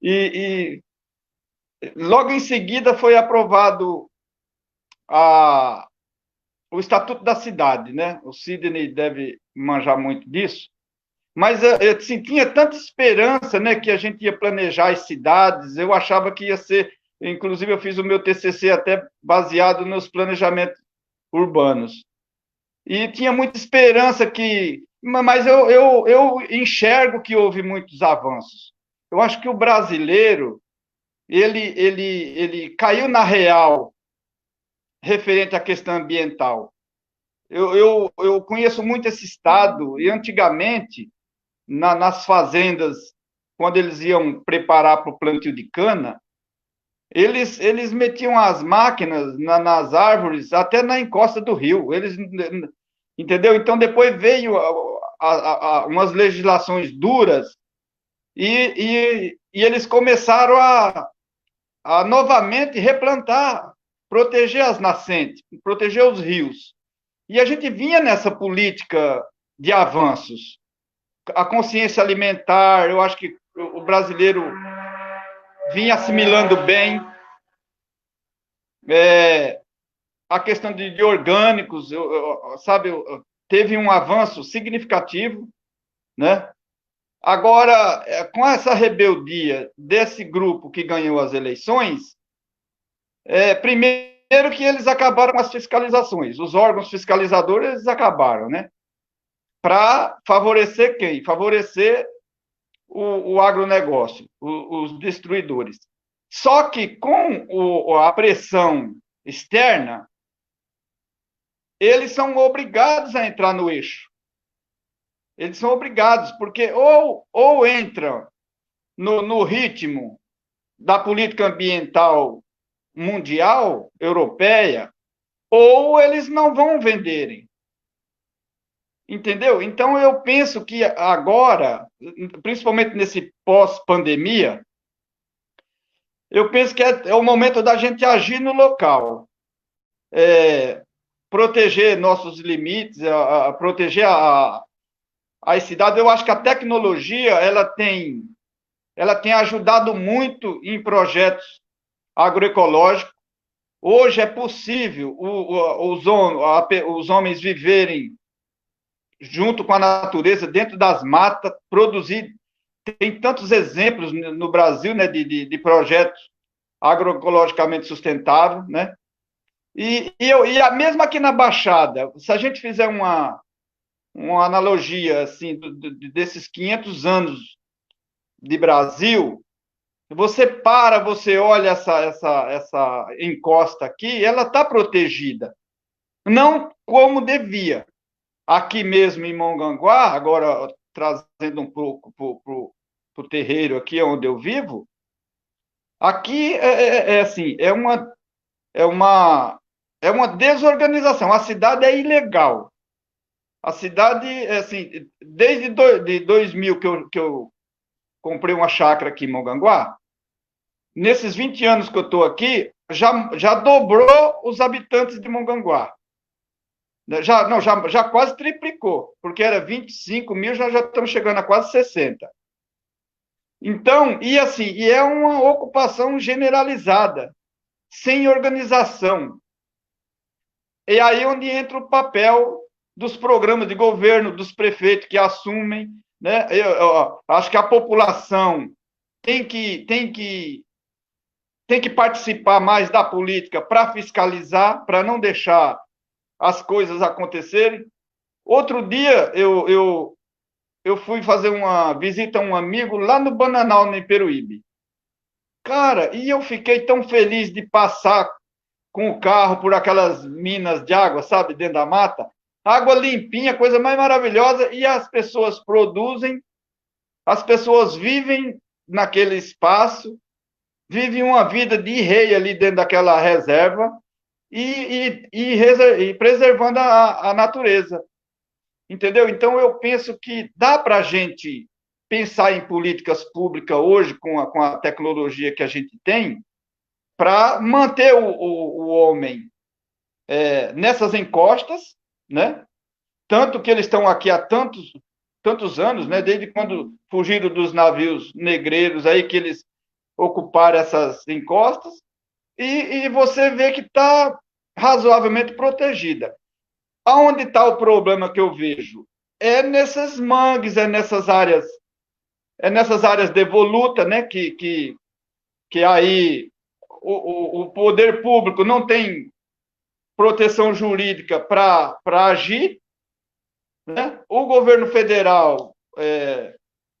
E logo em seguida foi aprovado o Estatuto da Cidade, né? O Sidney deve manjar muito disso. Mas assim, tinha tanta esperança, né, que a gente ia planejar as cidades, eu achava que ia ser, inclusive eu fiz o meu TCC até baseado nos planejamentos urbanos. E tinha muita esperança mas eu enxergo que houve muitos avanços. Eu acho que o brasileiro, ele caiu na real referente à questão ambiental. Eu conheço muito esse estado, e antigamente, nas fazendas, quando eles iam preparar para o plantio de cana, eles metiam as máquinas nas árvores, até na encosta do rio. Entendeu? Então, depois veio umas legislações duras e eles começaram a novamente replantar, proteger as nascentes, proteger os rios. E a gente vinha nessa política de avanços. A consciência alimentar, eu acho que o brasileiro vinha assimilando bem. A questão de orgânicos, sabe, teve um avanço significativo, né? Agora, com essa rebeldia desse grupo que ganhou as eleições, primeiro que eles acabaram com as fiscalizações, os órgãos fiscalizadores eles acabaram, né? Para favorecer quem? Favorecer o agronegócio, os destruidores. Só que com a pressão externa, eles são obrigados a entrar no eixo. Eles são obrigados, porque ou entram no ritmo da política ambiental mundial, europeia, ou eles não vão venderem. Entendeu? Então, eu penso que agora, principalmente nesse pós-pandemia, eu penso que é o momento da gente agir no local. Proteger nossos limites, proteger as cidades. Eu acho que a tecnologia ela tem ajudado muito em projetos agroecológicos. Hoje é possível os homens viverem junto com a natureza, dentro das matas, produzir. Tem tantos exemplos no Brasil, né, de projetos agroecologicamente sustentáveis, né? E mesmo aqui na Baixada, se a gente fizer uma analogia assim desses 500 anos de Brasil, você olha essa encosta aqui, ela está protegida, não como devia. Aqui mesmo em Mongaguá, agora trazendo um pouco para o terreiro aqui onde eu vivo, aqui assim, é uma desorganização. A cidade é ilegal. A cidade, assim, desde 2000 que eu comprei uma chácara aqui em Mongaguá, nesses 20 anos que eu estou aqui, já dobrou os habitantes de Mongaguá. Já quase triplicou, porque era 25 mil, já estamos chegando a quase 60. Então, e é uma ocupação generalizada, sem organização. E aí onde entra o papel dos programas de governo, dos prefeitos que assumem, né? Eu acho que a população tem que participar mais da política para fiscalizar, para não deixar as coisas acontecerem. Outro dia, eu fui fazer uma visita a um amigo lá no Bananal, no Iperuíbe. Cara, e eu fiquei tão feliz de passar com o carro por aquelas minas de água, sabe, dentro da mata. Água limpinha, coisa mais maravilhosa, e as pessoas produzem, as pessoas vivem naquele espaço, vivem uma vida de rei ali dentro daquela reserva e preservando a natureza. Entendeu? Então, eu penso que dá para a gente pensar em políticas públicas hoje, com a tecnologia que a gente tem, para manter o homem nessas encostas, né? Tanto que eles estão aqui há tantos anos, né? Desde quando fugiram dos navios negreiros, aí que eles ocuparam essas encostas, e você vê que está razoavelmente protegida. Aonde está o problema que eu vejo? É nessas mangues, é nessas áreas devolutas, né? Que aí o poder público não tem proteção jurídica para agir, né? O governo federal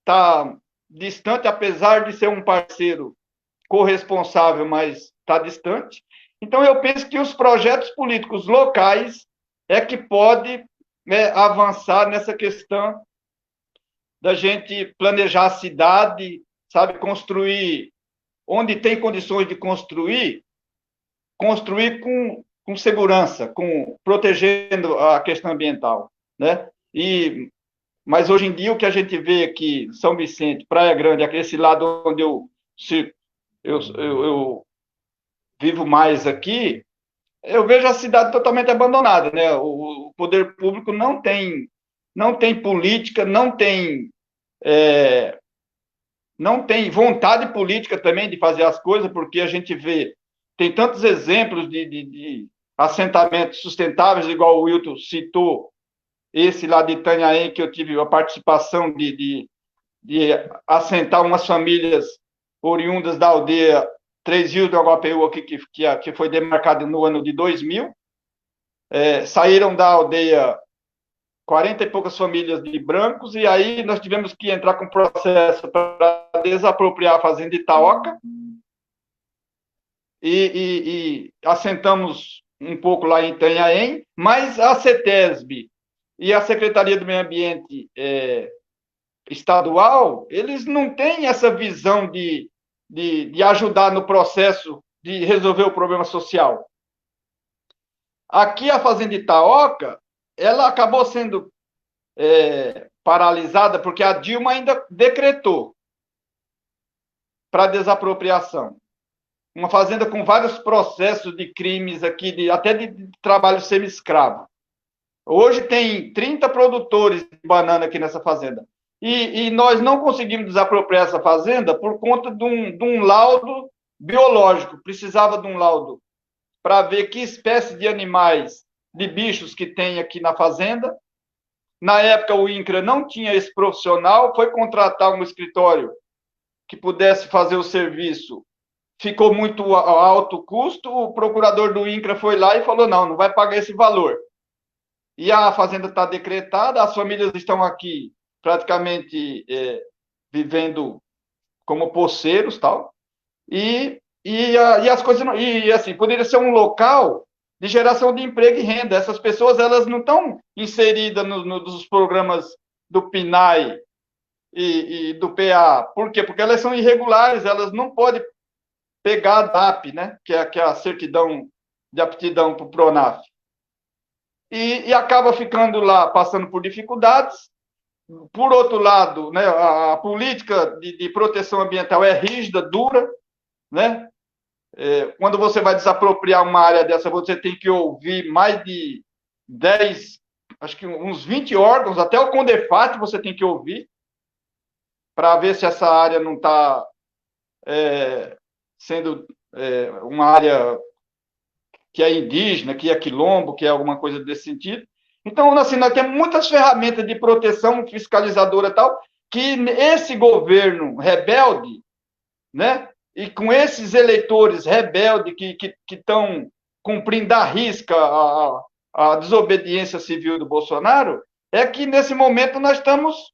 está distante, apesar de ser um parceiro corresponsável, mas está distante. Então, eu penso que os projetos políticos locais é que pode avançar nessa questão da gente planejar a cidade, sabe, construir onde tem condições de construir com segurança, protegendo a questão ambiental, né? Mas hoje em dia o que a gente vê aqui, São Vicente, Praia Grande, esse lado onde eu vivo mais aqui, eu vejo a cidade totalmente abandonada, né? O poder público não tem política, não tem vontade política também de fazer as coisas, porque a gente vê, tem tantos exemplos de assentamentos sustentáveis, igual o Wilton citou, esse lá de Itanhaém, que eu tive a participação de assentar umas famílias oriundas da aldeia Três Rios do Aguapeú, aqui, que foi demarcado no ano de 2000. Saíram da aldeia 40 e poucas famílias de brancos, e aí nós tivemos que entrar com processo para desapropriar a fazenda Itaoca, e assentamos um pouco lá em Itanhaém, mas a CETESB e a Secretaria do Meio Ambiente estadual, eles não têm essa visão de ajudar no processo de resolver o problema social. Aqui a fazenda Itaoca, ela acabou sendo paralisada porque a Dilma ainda decretou para desapropriação. Uma fazenda com vários processos de crimes aqui, até de trabalho semi-escravo. Hoje tem 30 produtores de banana aqui nessa fazenda. E nós não conseguimos desapropriar essa fazenda por conta de um laudo biológico. Precisava de um laudo para ver que espécie de animais, de bichos que tem aqui na fazenda. Na época, o INCRA não tinha esse profissional, foi contratar um escritório que pudesse fazer o serviço. Ficou muito alto o custo, o procurador do INCRA foi lá e falou, não vai pagar esse valor. E a fazenda está decretada, as famílias estão aqui praticamente vivendo como poceiros, tal, e as coisas, assim, poderia ser um local de geração de emprego e renda. Essas pessoas, elas não estão inseridas nos programas do PNAE e do PA. Por quê? Porque elas são irregulares, elas não podem pegar a DAP, né, que é a certidão de aptidão para o PRONAF. E acaba ficando lá, passando por dificuldades. Por outro lado, né, a política de proteção ambiental é rígida, dura, né? Quando você vai desapropriar uma área dessa, você tem que ouvir mais de 10, acho que uns 20 órgãos, até o CONDEFAT você tem que ouvir, para ver se essa área não está sendo uma área que é indígena, que é quilombo, que é alguma coisa desse sentido. Então, assim, nós temos muitas ferramentas de proteção fiscalizadora e tal, que esse governo rebelde, né, e com esses eleitores rebeldes que estão cumprindo à risca a desobediência civil do Bolsonaro, é que, nesse momento, nós estamos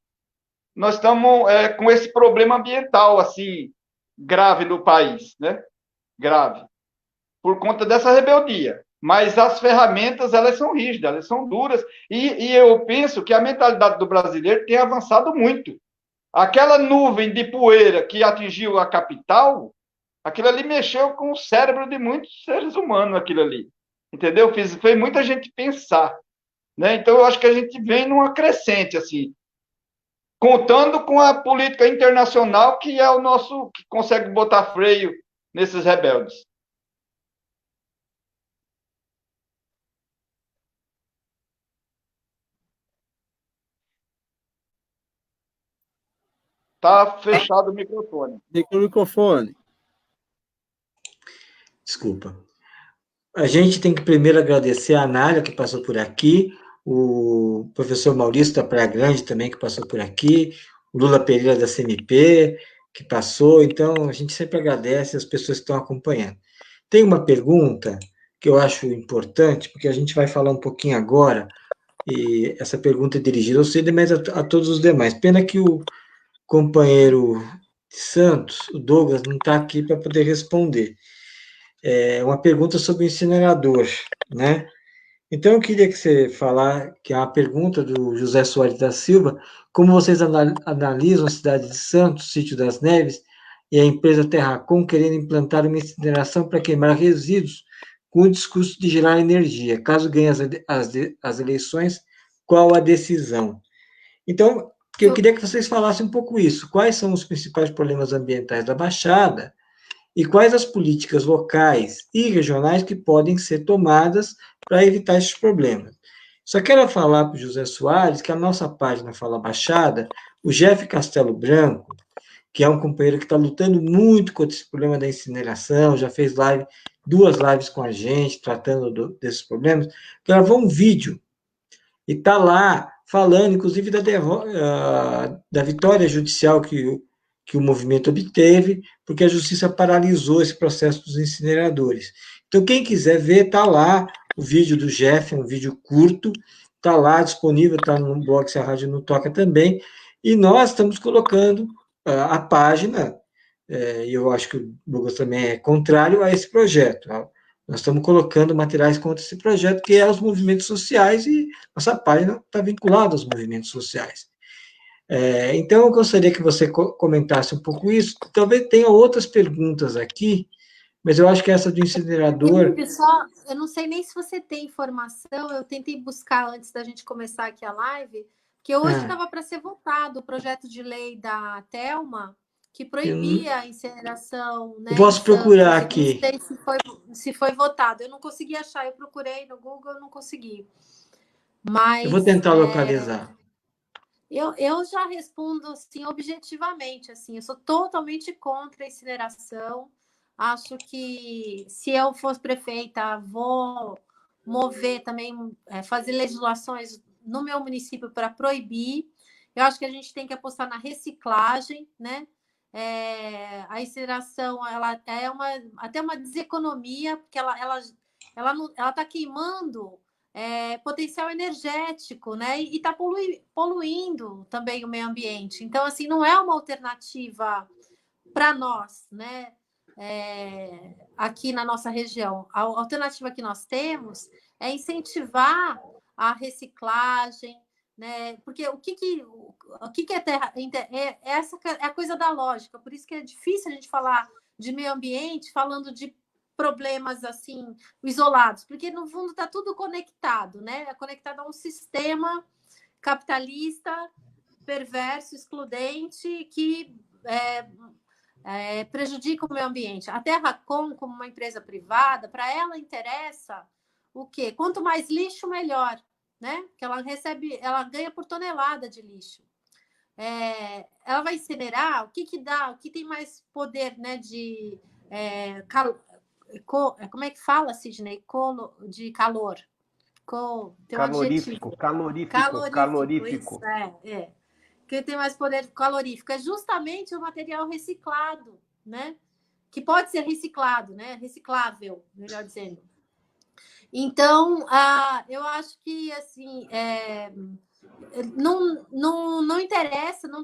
com esse problema ambiental, assim, grave no país, né? Grave. Por conta dessa rebeldia. Mas as ferramentas, elas são rígidas, elas são duras. E eu penso que a mentalidade do brasileiro tem avançado muito. Aquela nuvem de poeira que atingiu a capital, aquilo ali mexeu com o cérebro de muitos seres humanos, aquilo ali. Entendeu? Fez muita gente pensar. Né? Então, eu acho que a gente vem numa crescente, assim, contando com a política internacional, que é o nosso, que consegue botar freio nesses rebeldes. Está fechado o microfone. Microfone. Desculpa. A gente tem que primeiro agradecer a Anália, que passou por aqui, o professor Maurício da Praia Grande também, que passou por aqui, o Lula Pereira da CMP, que passou. Então, a gente sempre agradece as pessoas que estão acompanhando. Tem uma pergunta que eu acho importante, porque a gente vai falar um pouquinho agora, e essa pergunta é dirigida ao Cid, mas a todos os demais. Pena que o companheiro de Santos, o Douglas, não está aqui para poder responder. É uma pergunta sobre o incinerador, né? Então, eu queria que você falasse, que é uma pergunta do José Soares da Silva, como vocês analisam a cidade de Santos, Sítio das Neves, e a empresa Terracom querendo implantar uma incineração para queimar resíduos com o discurso de gerar energia. Caso ganhe as eleições, qual a decisão? Então, eu queria que vocês falassem um pouco isso. Quais são os principais problemas ambientais da Baixada e quais as políticas locais e regionais que podem ser tomadas para evitar esses problemas? Só quero falar para o José Soares que a nossa página Fala Baixada, o Jeff Castelo Branco, que é um companheiro que está lutando muito contra esse problema da incineração, já fez duas lives com a gente, tratando desses problemas, gravou um vídeo e está lá falando, inclusive, da vitória judicial que o movimento obteve, porque a justiça paralisou esse processo dos incineradores. Então, quem quiser ver, está lá o vídeo do Jeff, é um vídeo curto, está lá disponível, está no blog Se a Rádio Não Toca também, e nós estamos colocando a página, e eu acho que o Douglas também é contrário a esse projeto. Nós estamos colocando materiais contra esse projeto, que é os movimentos sociais, e nossa página está vinculada aos movimentos sociais. Então, eu gostaria que você comentasse um pouco isso. Talvez tenha outras perguntas aqui, mas eu acho que essa do incinerador... Pessoal, eu não sei nem se você tem informação, eu tentei buscar antes da gente começar aqui a live, que hoje estava para ser votado o projeto de lei da Thelma, que proibia a incineração, né? Eu posso procurar aqui. Não sei se foi votado. Eu não consegui achar, eu procurei no Google, eu não consegui. Mas eu vou tentar localizar. Eu já respondo assim, objetivamente, assim, eu sou totalmente contra a incineração. Acho que se eu fosse prefeita, vou mover também, fazer legislações no meu município para proibir. Eu acho que a gente tem que apostar na reciclagem, né? A incineração, ela é até uma deseconomia, porque ela está queimando potencial energético, né? E está poluindo também o meio ambiente. Então, assim, não é uma alternativa para nós, né? Aqui na nossa região. A alternativa que nós temos é incentivar a reciclagem, né? Porque o que é terra? Essa é a coisa da lógica. Por isso que é difícil a gente falar de meio ambiente falando de problemas assim isolados, porque no fundo está tudo conectado, né? É conectado a um sistema capitalista perverso, excludente, que prejudica o meio ambiente. A Terracom, como uma empresa privada, para ela interessa o quê? Quanto mais lixo, melhor, né? Que ela ganha por tonelada de lixo. Ela vai incinerar, o que dá, o que tem mais poder, né, de como é que fala, Sidney? De calor. Calorífico. Isso, que tem mais poder calorífico. É justamente o material reciclado, né? Que pode ser reciclado, né? Reciclável, melhor dizendo. Então, eu acho que assim não interessa, não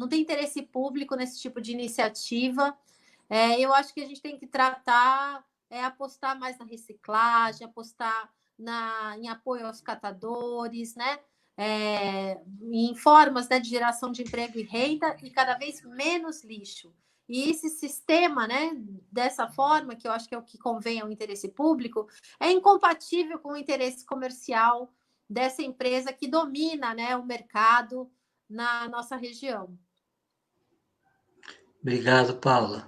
tem interesse público nesse tipo de iniciativa. Eu acho que a gente tem que apostar mais na reciclagem, apostar em apoio aos catadores, né? Em formas, né, de geração de emprego e renda e cada vez menos lixo. E esse sistema, né, dessa forma, que eu acho que é o que convém ao interesse público, é incompatível com o interesse comercial dessa empresa que domina, né, o mercado na nossa região. Obrigado, Paula.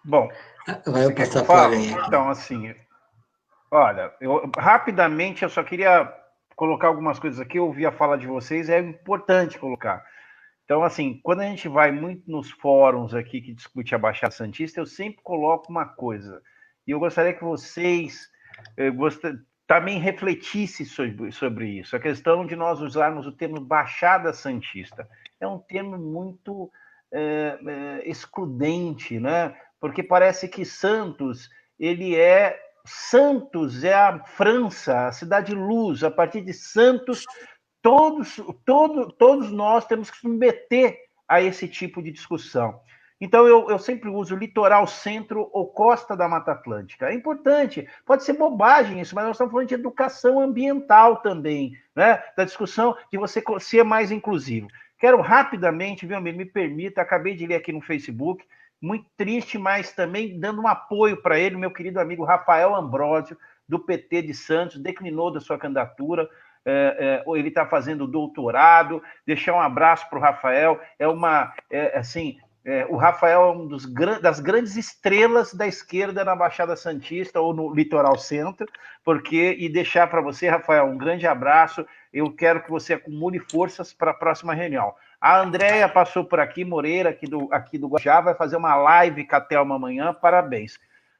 Bom, vai passar para a Aranha aqui. Então, assim, olha, rapidamente eu só queria colocar algumas coisas aqui, eu ouvi a fala de vocês, é importante colocar. Então, assim, quando a gente vai muito nos fóruns aqui que discute a Baixada Santista, eu sempre coloco uma coisa, e eu gostaria que vocês também refletissem sobre isso, a questão de nós usarmos o termo Baixada Santista. É um termo muito excludente, né? Porque parece que Santos é a França, a cidade luz. A partir de Santos, todos nós temos que submeter a esse tipo de discussão. Então, eu sempre uso litoral centro ou costa da Mata Atlântica. É importante, pode ser bobagem isso, mas nós estamos falando de educação ambiental também, né? Da discussão de você ser mais inclusivo. Quero rapidamente, viu, me permita, acabei de ler aqui no Facebook, muito triste, mas também dando um apoio para ele, meu querido amigo Rafael Ambrósio, do PT de Santos, declinou da sua candidatura, ele está fazendo doutorado, deixar um abraço para o Rafael, o Rafael é uma das grandes estrelas da esquerda na Baixada Santista ou no Litoral Centro, e deixar para você, Rafael, um grande abraço, eu quero que você acumule forças para a próxima reunião. A Andréia passou por aqui, Moreira, aqui do Guajá, vai fazer uma live com a Thelma amanhã, parabéns.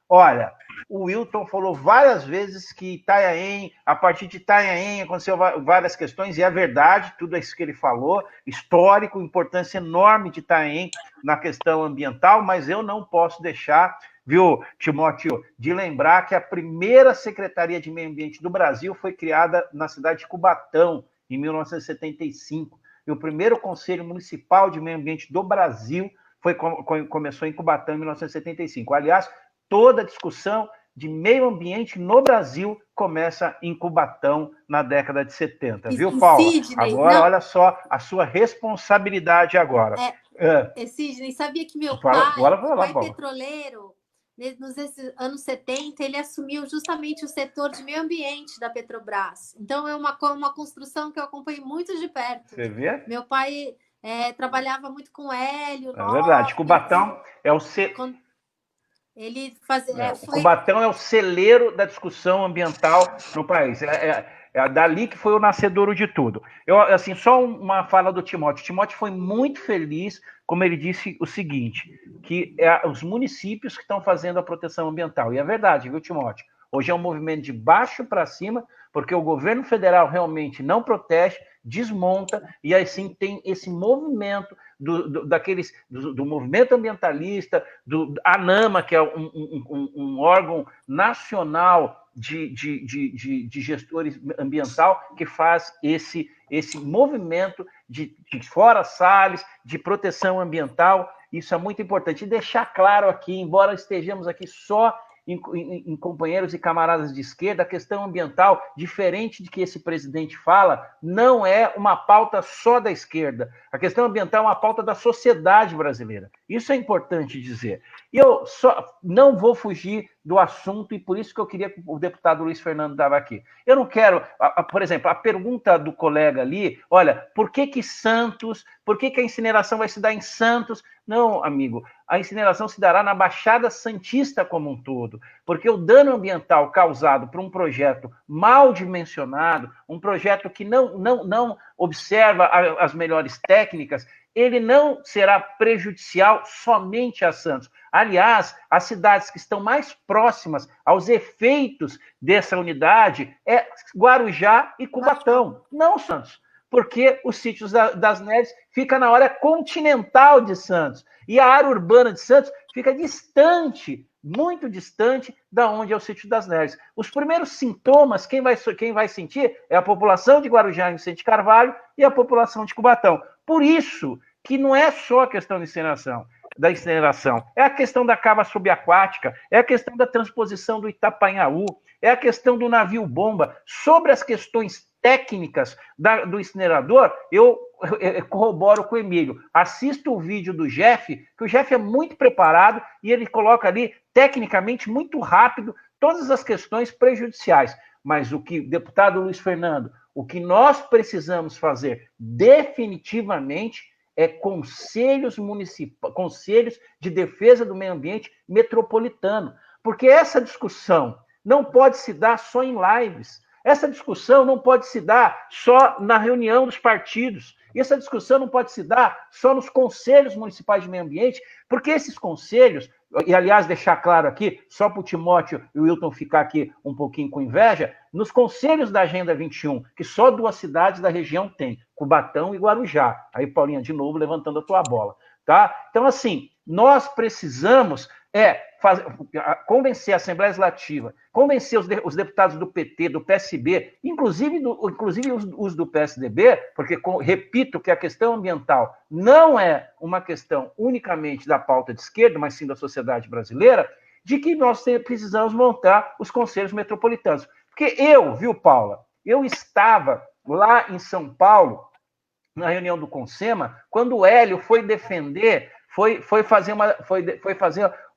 Olha, o Wilton falou várias vezes que Itanhaém, a partir de Itanhaém aconteceu várias questões, e é verdade, tudo isso que ele falou, histórico, importância enorme de Itanhaém na questão ambiental, mas eu não posso deixar, viu, Timóteo, de lembrar que a primeira Secretaria de Meio Ambiente do Brasil foi criada na cidade de Cubatão, em 1975, e o primeiro Conselho Municipal de Meio Ambiente do Brasil começou em Cubatão, em 1975. Aliás, toda a discussão de meio ambiente no Brasil começa em Cubatão na década de 70, viu, Paula? Sidney, agora, olha só a sua responsabilidade agora. Sidney, sabia que meu pai petroleiro, nos anos 70, ele assumiu justamente o setor de meio ambiente da Petrobras. Então, é uma construção que eu acompanhei muito de perto. Você vê? Meu pai trabalhava muito com hélio. É verdade, Cubatão é o... Ele fazia. Cubatão é o celeiro da discussão ambiental no país. É dali que foi o nascedouro de tudo. Só uma fala do Timóteo. O Timóteo foi muito feliz, como ele disse o seguinte, que os municípios que estão fazendo a proteção ambiental. E é verdade, viu, Timóteo? Hoje é um movimento de baixo para cima, porque o governo federal realmente não protege, desmonta, e assim tem esse movimento do movimento ambientalista, do ANAMA, que é um órgão nacional de gestores ambiental, que faz esse movimento de fora Salles, de proteção ambiental. Isso é muito importante. E deixar claro aqui, embora estejamos aqui só em companheiros e camaradas de esquerda, a questão ambiental, diferente de que esse presidente fala, não é uma pauta só da esquerda. A questão ambiental é uma pauta da sociedade brasileira. Isso é importante dizer. E eu só não vou fugir do assunto, e por isso que eu queria que o deputado Luiz Fernando estava aqui. Eu não quero, por exemplo, a pergunta do colega ali, olha, por que Santos, por que a incineração vai se dar em Santos? Não, amigo, a incineração se dará na Baixada Santista como um todo, porque o dano ambiental causado por um projeto mal dimensionado, um projeto que não observa as melhores técnicas, ele não será prejudicial somente a Santos. Aliás, as cidades que estão mais próximas aos efeitos dessa unidade é Guarujá e Cubatão, não Santos, porque os sítios das Neves fica na área continental de Santos, e a área urbana de Santos fica distante muito distante da onde é o Sítio das Neves. Os primeiros sintomas, quem vai sentir é a população de Guarujá e Vicente Carvalho e a população de Cubatão. Por isso que não é só a questão da incineração, é a questão da cava subaquática, é a questão da transposição do Itapanhaú, é a questão do navio-bomba. Sobre as questões técnicas do incinerador, eu corroboro com o Emílio. Assisto o vídeo do Jeff, que o Jeff é muito preparado e ele coloca ali, tecnicamente, muito rápido, todas as questões prejudiciais. Mas o que, deputado Luiz Fernando, o que nós precisamos fazer definitivamente é conselhos de defesa do meio ambiente metropolitano. Porque essa discussão não pode se dar só em lives. Essa discussão não pode se dar só na reunião dos partidos. E essa discussão não pode se dar só nos conselhos municipais de meio ambiente, porque esses conselhos, e aliás, deixar claro aqui, só para o Timóteo e o Wilton ficar aqui um pouquinho com inveja, nos conselhos da Agenda 21, que só 2 cidades da região têm, Cubatão e Guarujá. Aí, Paulinha, de novo, levantando a tua bola. Tá? Então, assim, nós precisamos convencer a Assembleia Legislativa, convencer os deputados do PT, do PSB, inclusive os do PSDB, porque, repito, que a questão ambiental não é uma questão unicamente da pauta de esquerda, mas sim da sociedade brasileira, de que nós precisamos montar os conselhos metropolitanos. Porque viu, Paula, eu estava lá em São Paulo, na reunião do Consema, quando o Hélio foi defender, foi fazer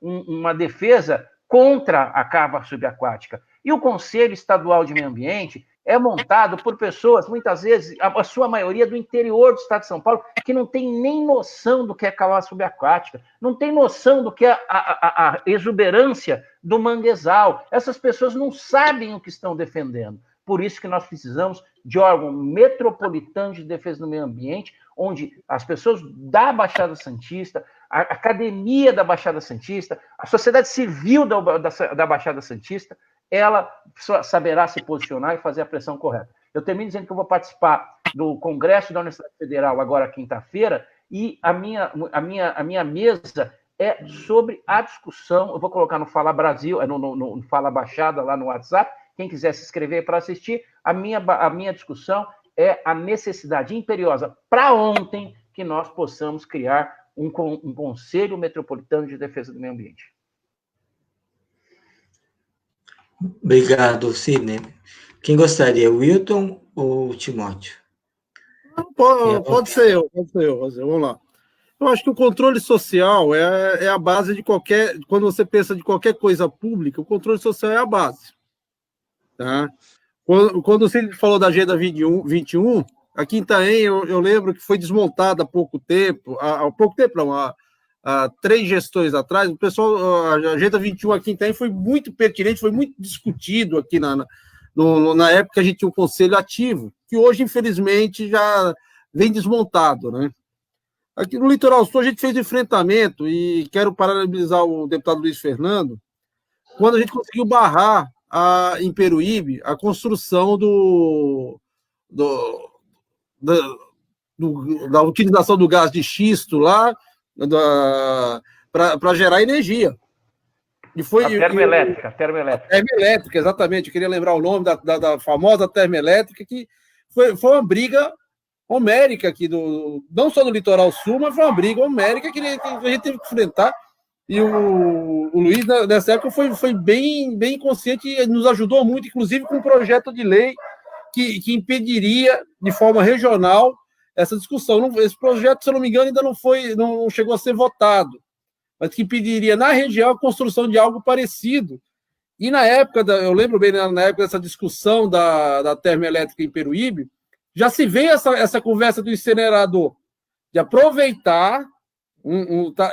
uma defesa contra a cava subaquática. E o Conselho Estadual de Meio Ambiente é montado por pessoas, muitas vezes, a sua maioria do interior do estado de São Paulo, que não tem nem noção do que é cava subaquática, não tem noção do que é a exuberância do manguezal. Essas pessoas não sabem o que estão defendendo. Por isso que nós precisamos de órgão metropolitano de defesa do meio ambiente, onde as pessoas da Baixada Santista, a academia da Baixada Santista, a sociedade civil da Baixada Santista, ela saberá se posicionar e fazer a pressão correta. Eu termino dizendo que eu vou participar do Congresso da Universidade Federal agora quinta-feira, e a minha mesa é sobre a discussão, eu vou colocar no Fala Brasil, no Fala Baixada, lá no WhatsApp, quem quiser se inscrever para assistir, a minha discussão é a necessidade imperiosa para ontem que nós possamos criar um Conselho Metropolitano de Defesa do Meio Ambiente. Obrigado, Sidney. Quem gostaria, Wilton ou Timóteo? Pode ser eu. Vamos lá. Eu acho que o controle social é a base de qualquer... Quando você pensa de qualquer coisa pública, o controle social é a base. Tá? Quando você falou da Agenda 21, aqui em Itaém, eu lembro que foi desmontada há pouco tempo, há 3 gestões atrás, o pessoal, a Agenda 21 aqui em Itaém foi muito pertinente, foi muito discutido aqui na época que a gente tinha um conselho ativo, que hoje, infelizmente, já vem desmontado, né? Aqui no Litoral Sul, a gente fez enfrentamento, e quero parabenizar o deputado Luiz Fernando, quando a gente conseguiu barrar em Peruíbe a construção da utilização do gás de xisto lá para gerar energia. E foi, a termoelétrica. Termoelétrica, exatamente. Eu queria lembrar o nome da famosa termoelétrica, que foi uma briga homérica aqui, não só no Litoral Sul, mas foi uma briga homérica que a gente teve que enfrentar. E o Luiz, nessa época, foi bem consciente e nos ajudou muito, inclusive com um projeto de lei que impediria, de forma regional, essa discussão. Esse projeto, se eu não me engano, ainda não chegou a ser votado, mas que impediria, na região, a construção de algo parecido. E na época, eu lembro bem, na época dessa discussão da termoelétrica em Peruíbe, já se veio essa conversa do incinerador, de aproveitar...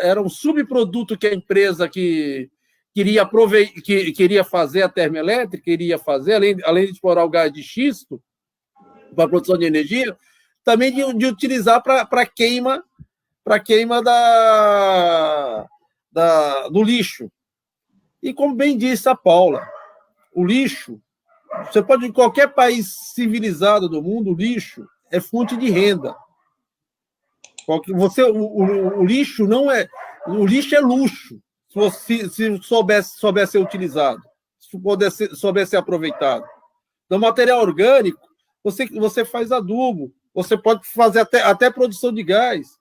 era um subproduto que a empresa que queria fazer a termoelétrica, queria fazer, além de explorar o gás de xisto para a produção de energia, também de utilizar para queima do lixo. E como bem disse a Paula, o lixo, você pode, em qualquer país civilizado do mundo, o lixo é fonte de renda. O lixo não é... O lixo é luxo. Se se soubesse ser utilizado, se soubesse ser aproveitado. Do material orgânico, você faz adubo, você pode fazer até produção de gás.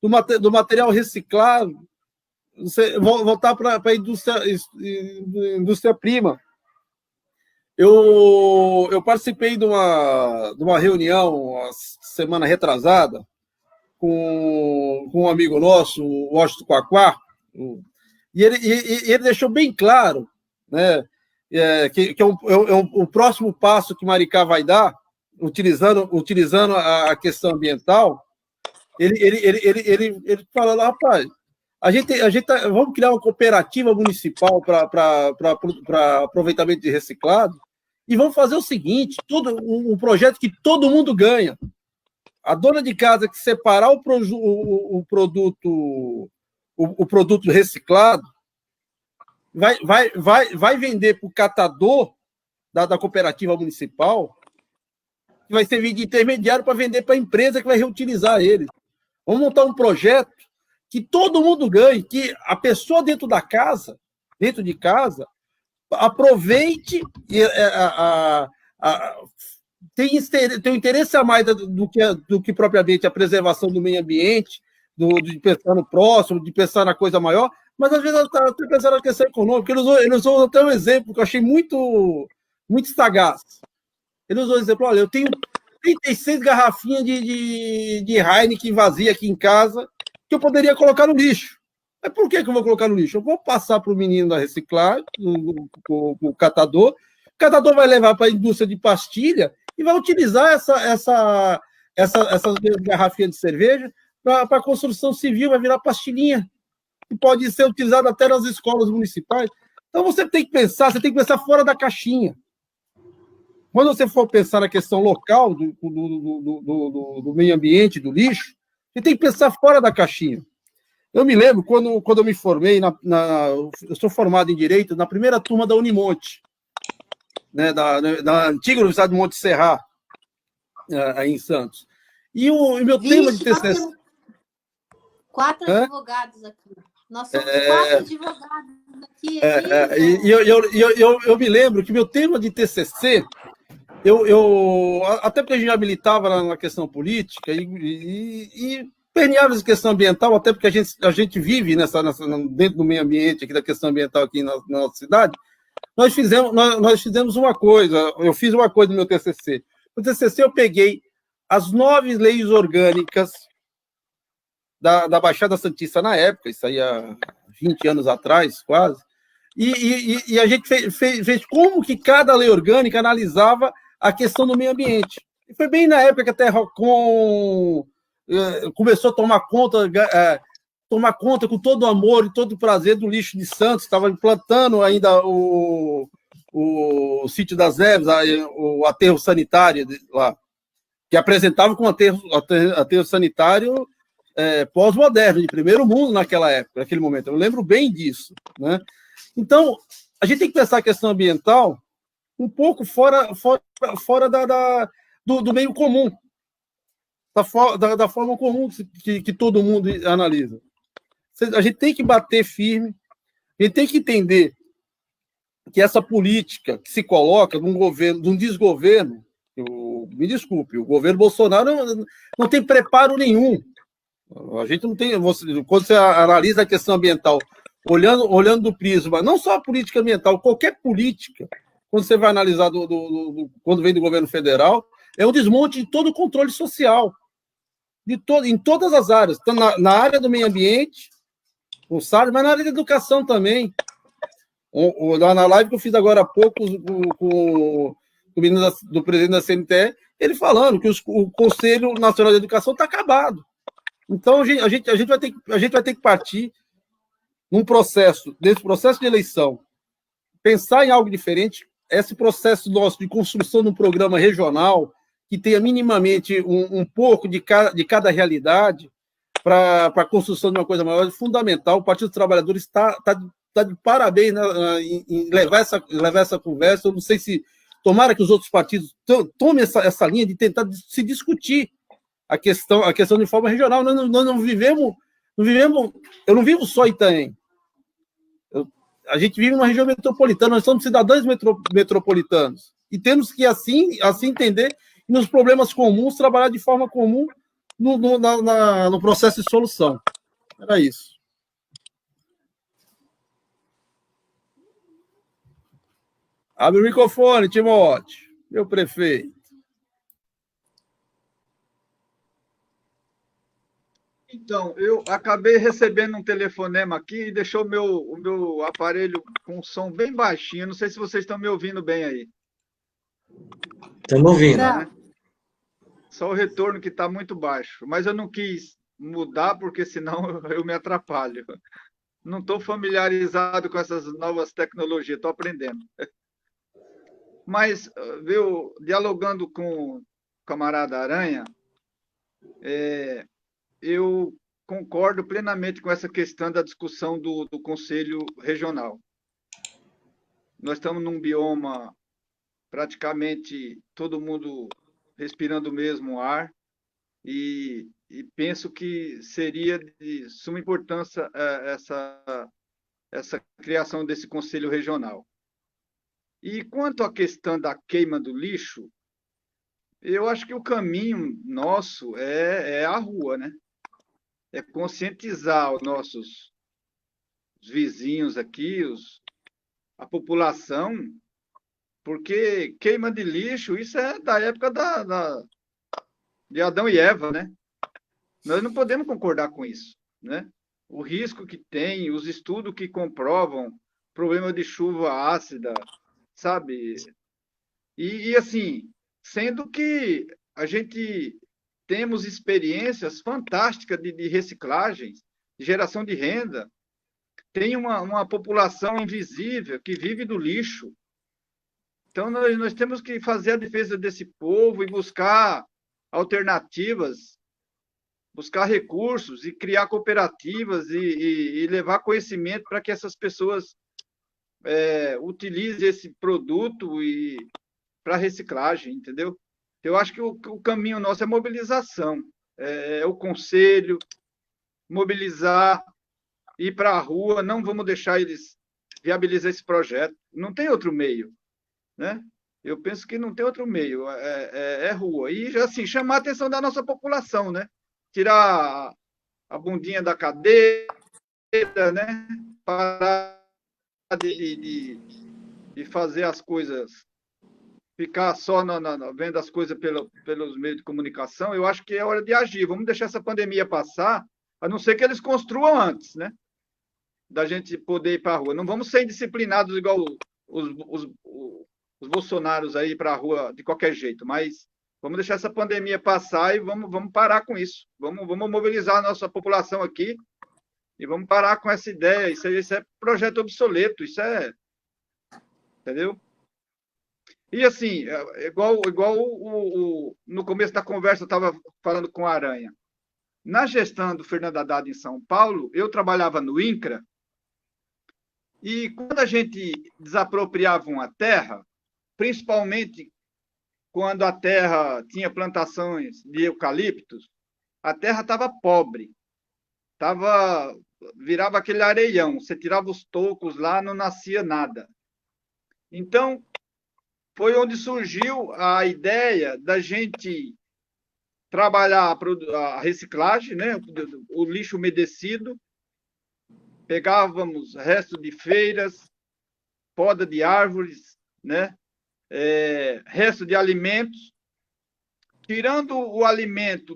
Do material reciclado, você voltar para a indústria prima. Eu participei de uma reunião semana retrasada com um amigo nosso, o Washington Quaquá, e ele deixou bem claro, né, que é o próximo passo que Maricá vai dar, utilizando a questão ambiental. Ele falou lá, rapaz, vamos criar uma cooperativa municipal para aproveitamento de reciclado e vamos fazer o seguinte, um projeto que todo mundo ganha. A dona de casa que separar o produto reciclado vai vender para o catador da cooperativa municipal, que vai servir de intermediário para vender para a empresa que vai reutilizar ele. Vamos montar um projeto que todo mundo ganhe, que a pessoa dentro de casa, aproveite e tem um interesse a mais do que propriamente a preservação do meio ambiente, de pensar no próximo, de pensar na coisa maior, mas às vezes ela está pensando na questão econômica. Ele usou até um exemplo que eu achei muito, muito sagaz. Ele usou o exemplo, olha, eu tenho 36 garrafinhas de Heineken vazia aqui em casa que eu poderia colocar no lixo. Mas por que eu vou colocar no lixo? Eu vou passar para o menino da reciclagem, o catador. O catador vai levar para a indústria de pastilha e vai utilizar essas garrafinhas de cerveja para a construção civil, vai virar pastilhinha, que pode ser utilizada até nas escolas municipais. Então você tem que pensar fora da caixinha. Quando você for pensar na questão local do meio ambiente, do lixo, você tem que pensar fora da caixinha. Eu me lembro, quando eu me formei, eu sou formado em Direito, na primeira turma da Unimonte, né, da antiga Universidade de Monte Serra, aí em Santos. E o meu tema de TCC... 4 advogados aqui. Nós somos 4 advogados aqui. Eu me lembro que meu tema de TCC... até porque a gente já militava na questão política e permeava essa questão ambiental, até porque a gente vive dentro do meio ambiente aqui da questão ambiental aqui na nossa cidade. Nós fizemos uma coisa, eu fiz uma coisa no meu TCC. No TCC eu peguei as 9 leis orgânicas da Baixada Santista na época, isso aí há 20 anos atrás, quase, e a gente fez como que cada lei orgânica analisava a questão do meio ambiente. E foi bem na época que a Terracom começou a tomar conta com todo o amor e todo o prazer do lixo de Santos, estava implantando ainda o Sítio das Neves, o aterro sanitário lá, que apresentava como aterro sanitário pós-moderno, de primeiro mundo naquele momento. Eu lembro bem disso, né? Então, a gente tem que pensar a questão ambiental um pouco fora do meio comum, da forma comum que todo mundo analisa. A gente tem que bater firme, a gente tem que entender que essa política que se coloca num governo, de um desgoverno, me desculpe, o governo Bolsonaro não tem preparo nenhum. A gente não tem. Quando você analisa a questão ambiental, olhando do prisma, não só a política ambiental, qualquer política, quando você vai analisar quando vem do governo federal, é um desmonte de todo o controle social, em todas as áreas, tanto na área do meio ambiente, mas na área da educação também. Na live que eu fiz agora há pouco com o menino do presidente da CNTE, ele falando que o Conselho Nacional de Educação está acabado. Então, a gente vai ter que partir desse processo de eleição, pensar em algo diferente, esse processo nosso de construção de um programa regional que tenha minimamente um pouco de cada realidade para a construção de uma coisa maior, é fundamental. O Partido dos Trabalhadores está de parabéns em levar essa conversa. Eu não sei se tomara que os outros partidos tomem essa linha de tentar se discutir a questão de forma regional. Nós não vivemos, eu não vivo só em Itanhaém. a gente vive numa região metropolitana, nós somos cidadãos metropolitanos. E temos que, assim entender, nos problemas comuns, trabalhar de forma comum no processo de solução. Era isso. Abre o microfone, Timóteo, meu prefeito. Então, eu acabei recebendo um telefonema aqui e deixou o meu aparelho com som bem baixinho. Não sei se vocês estão me ouvindo bem aí. Estamos ouvindo. Né? Só o retorno que está muito baixo. Mas eu não quis mudar, porque senão eu me atrapalho. Não estou familiarizado com essas novas tecnologias, estou aprendendo. Mas, viu, dialogando com o camarada Aranha, eu concordo plenamente com essa questão da discussão do Conselho Regional. Nós estamos num bioma praticamente todo mundo respirando o mesmo ar e penso que seria de suma importância essa criação desse Conselho Regional. E quanto à questão da queima do lixo, eu acho que o caminho nosso é a rua, né? É conscientizar os nossos vizinhos aqui, a população, porque queima de lixo, isso é da época de Adão e Eva, né? Nós não podemos concordar com isso, né? O risco que tem, os estudos que comprovam problema de chuva ácida, sabe? E assim, sendo que a gente temos experiências fantásticas de reciclagens, de geração de renda, tem uma população invisível que vive do lixo. Então, nós temos que fazer a defesa desse povo e buscar alternativas, buscar recursos e criar cooperativas e levar conhecimento para que essas pessoas utilizem esse produto para reciclagem, entendeu? Eu acho que o caminho nosso é mobilização, é o conselho, mobilizar, ir para a rua, não vamos deixar eles viabilizar esse projeto. Não tem outro meio, né? Eu penso que não tem outro meio, é rua. E, assim, chamar a atenção da nossa população, né? Tirar a bundinha da cadeira, né? Parar de fazer as coisas, ficar só vendo as coisas pelos meios de comunicação. Eu acho que é hora de agir. Vamos deixar essa pandemia passar, a não ser que eles construam antes, né? Da gente poder ir para a rua. Não vamos ser indisciplinados igual os bolsonaros aí para a rua de qualquer jeito, mas vamos deixar essa pandemia passar e vamos parar com isso. Vamos mobilizar a nossa população aqui e vamos parar com essa ideia. Isso é projeto obsoleto, isso é... Entendeu? E assim, igual no começo da conversa eu estava falando com a Aranha. Na gestão do Fernando Haddad em São Paulo, eu trabalhava no INCRA, e quando a gente desapropriava uma terra, principalmente quando a terra tinha plantações de eucaliptos, a terra estava pobre, virava aquele areião, você tirava os tocos lá, não nascia nada. Então, foi onde surgiu a ideia da gente trabalhar a reciclagem, né? O lixo umedecido, pegávamos resto de feiras, poda de árvores, né? Resto de alimentos, tirando o alimento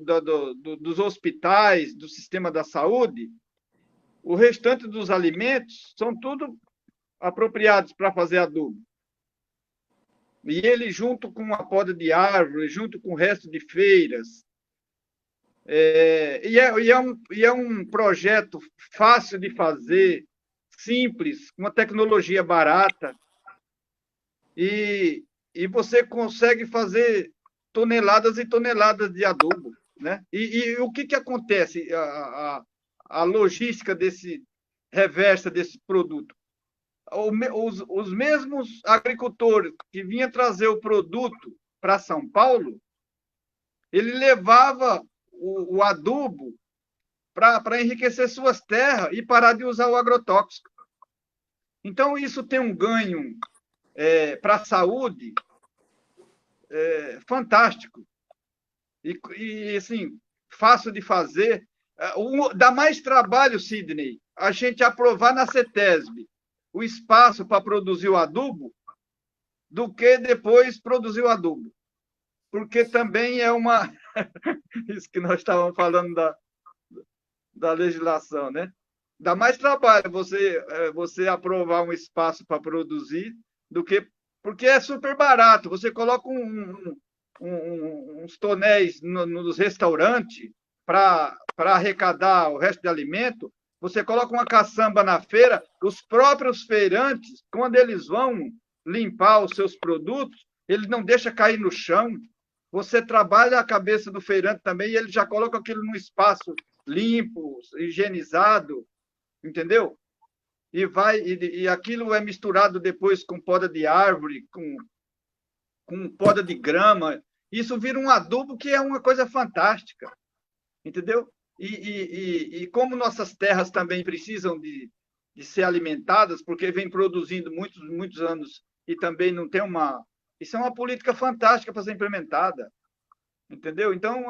dos hospitais, do sistema da saúde, o restante dos alimentos são tudo apropriados para fazer adubo. E ele, junto com a poda de árvore, junto com o resto de feiras, é um projeto fácil de fazer, simples, com uma tecnologia barata, e você consegue fazer toneladas e toneladas de adubo, né? E o que acontece? A logística reversa desse produto. Os mesmos agricultores que vinham trazer o produto para São Paulo, ele levava o adubo para enriquecer suas terras e parar de usar o agrotóxico. Então, isso tem um ganho para a saúde fantástico. E, assim, fácil de fazer. Dá mais trabalho, Sidney, a gente aprovar na CETESB o espaço para produzir o adubo do que depois produzir o adubo. Porque também é uma... Isso que nós estávamos falando da legislação, né? Dá mais trabalho você aprovar um espaço para produzir do que... Porque é super barato. Você coloca uns tonéis nos restaurantes para arrecadar o resto de alimento, você coloca uma caçamba na feira, os próprios feirantes, quando eles vão limpar os seus produtos, eles não deixam cair no chão. Você trabalha a cabeça do feirante também e ele já coloca aquilo num espaço limpo, higienizado, entendeu? E aquilo é misturado depois com poda de árvore, com poda de grama. Isso vira um adubo que é uma coisa fantástica, entendeu? E como nossas terras também precisam de ser alimentadas, porque vem produzindo muitos anos e também não tem uma... Isso é uma política fantástica para ser implementada, entendeu? Então,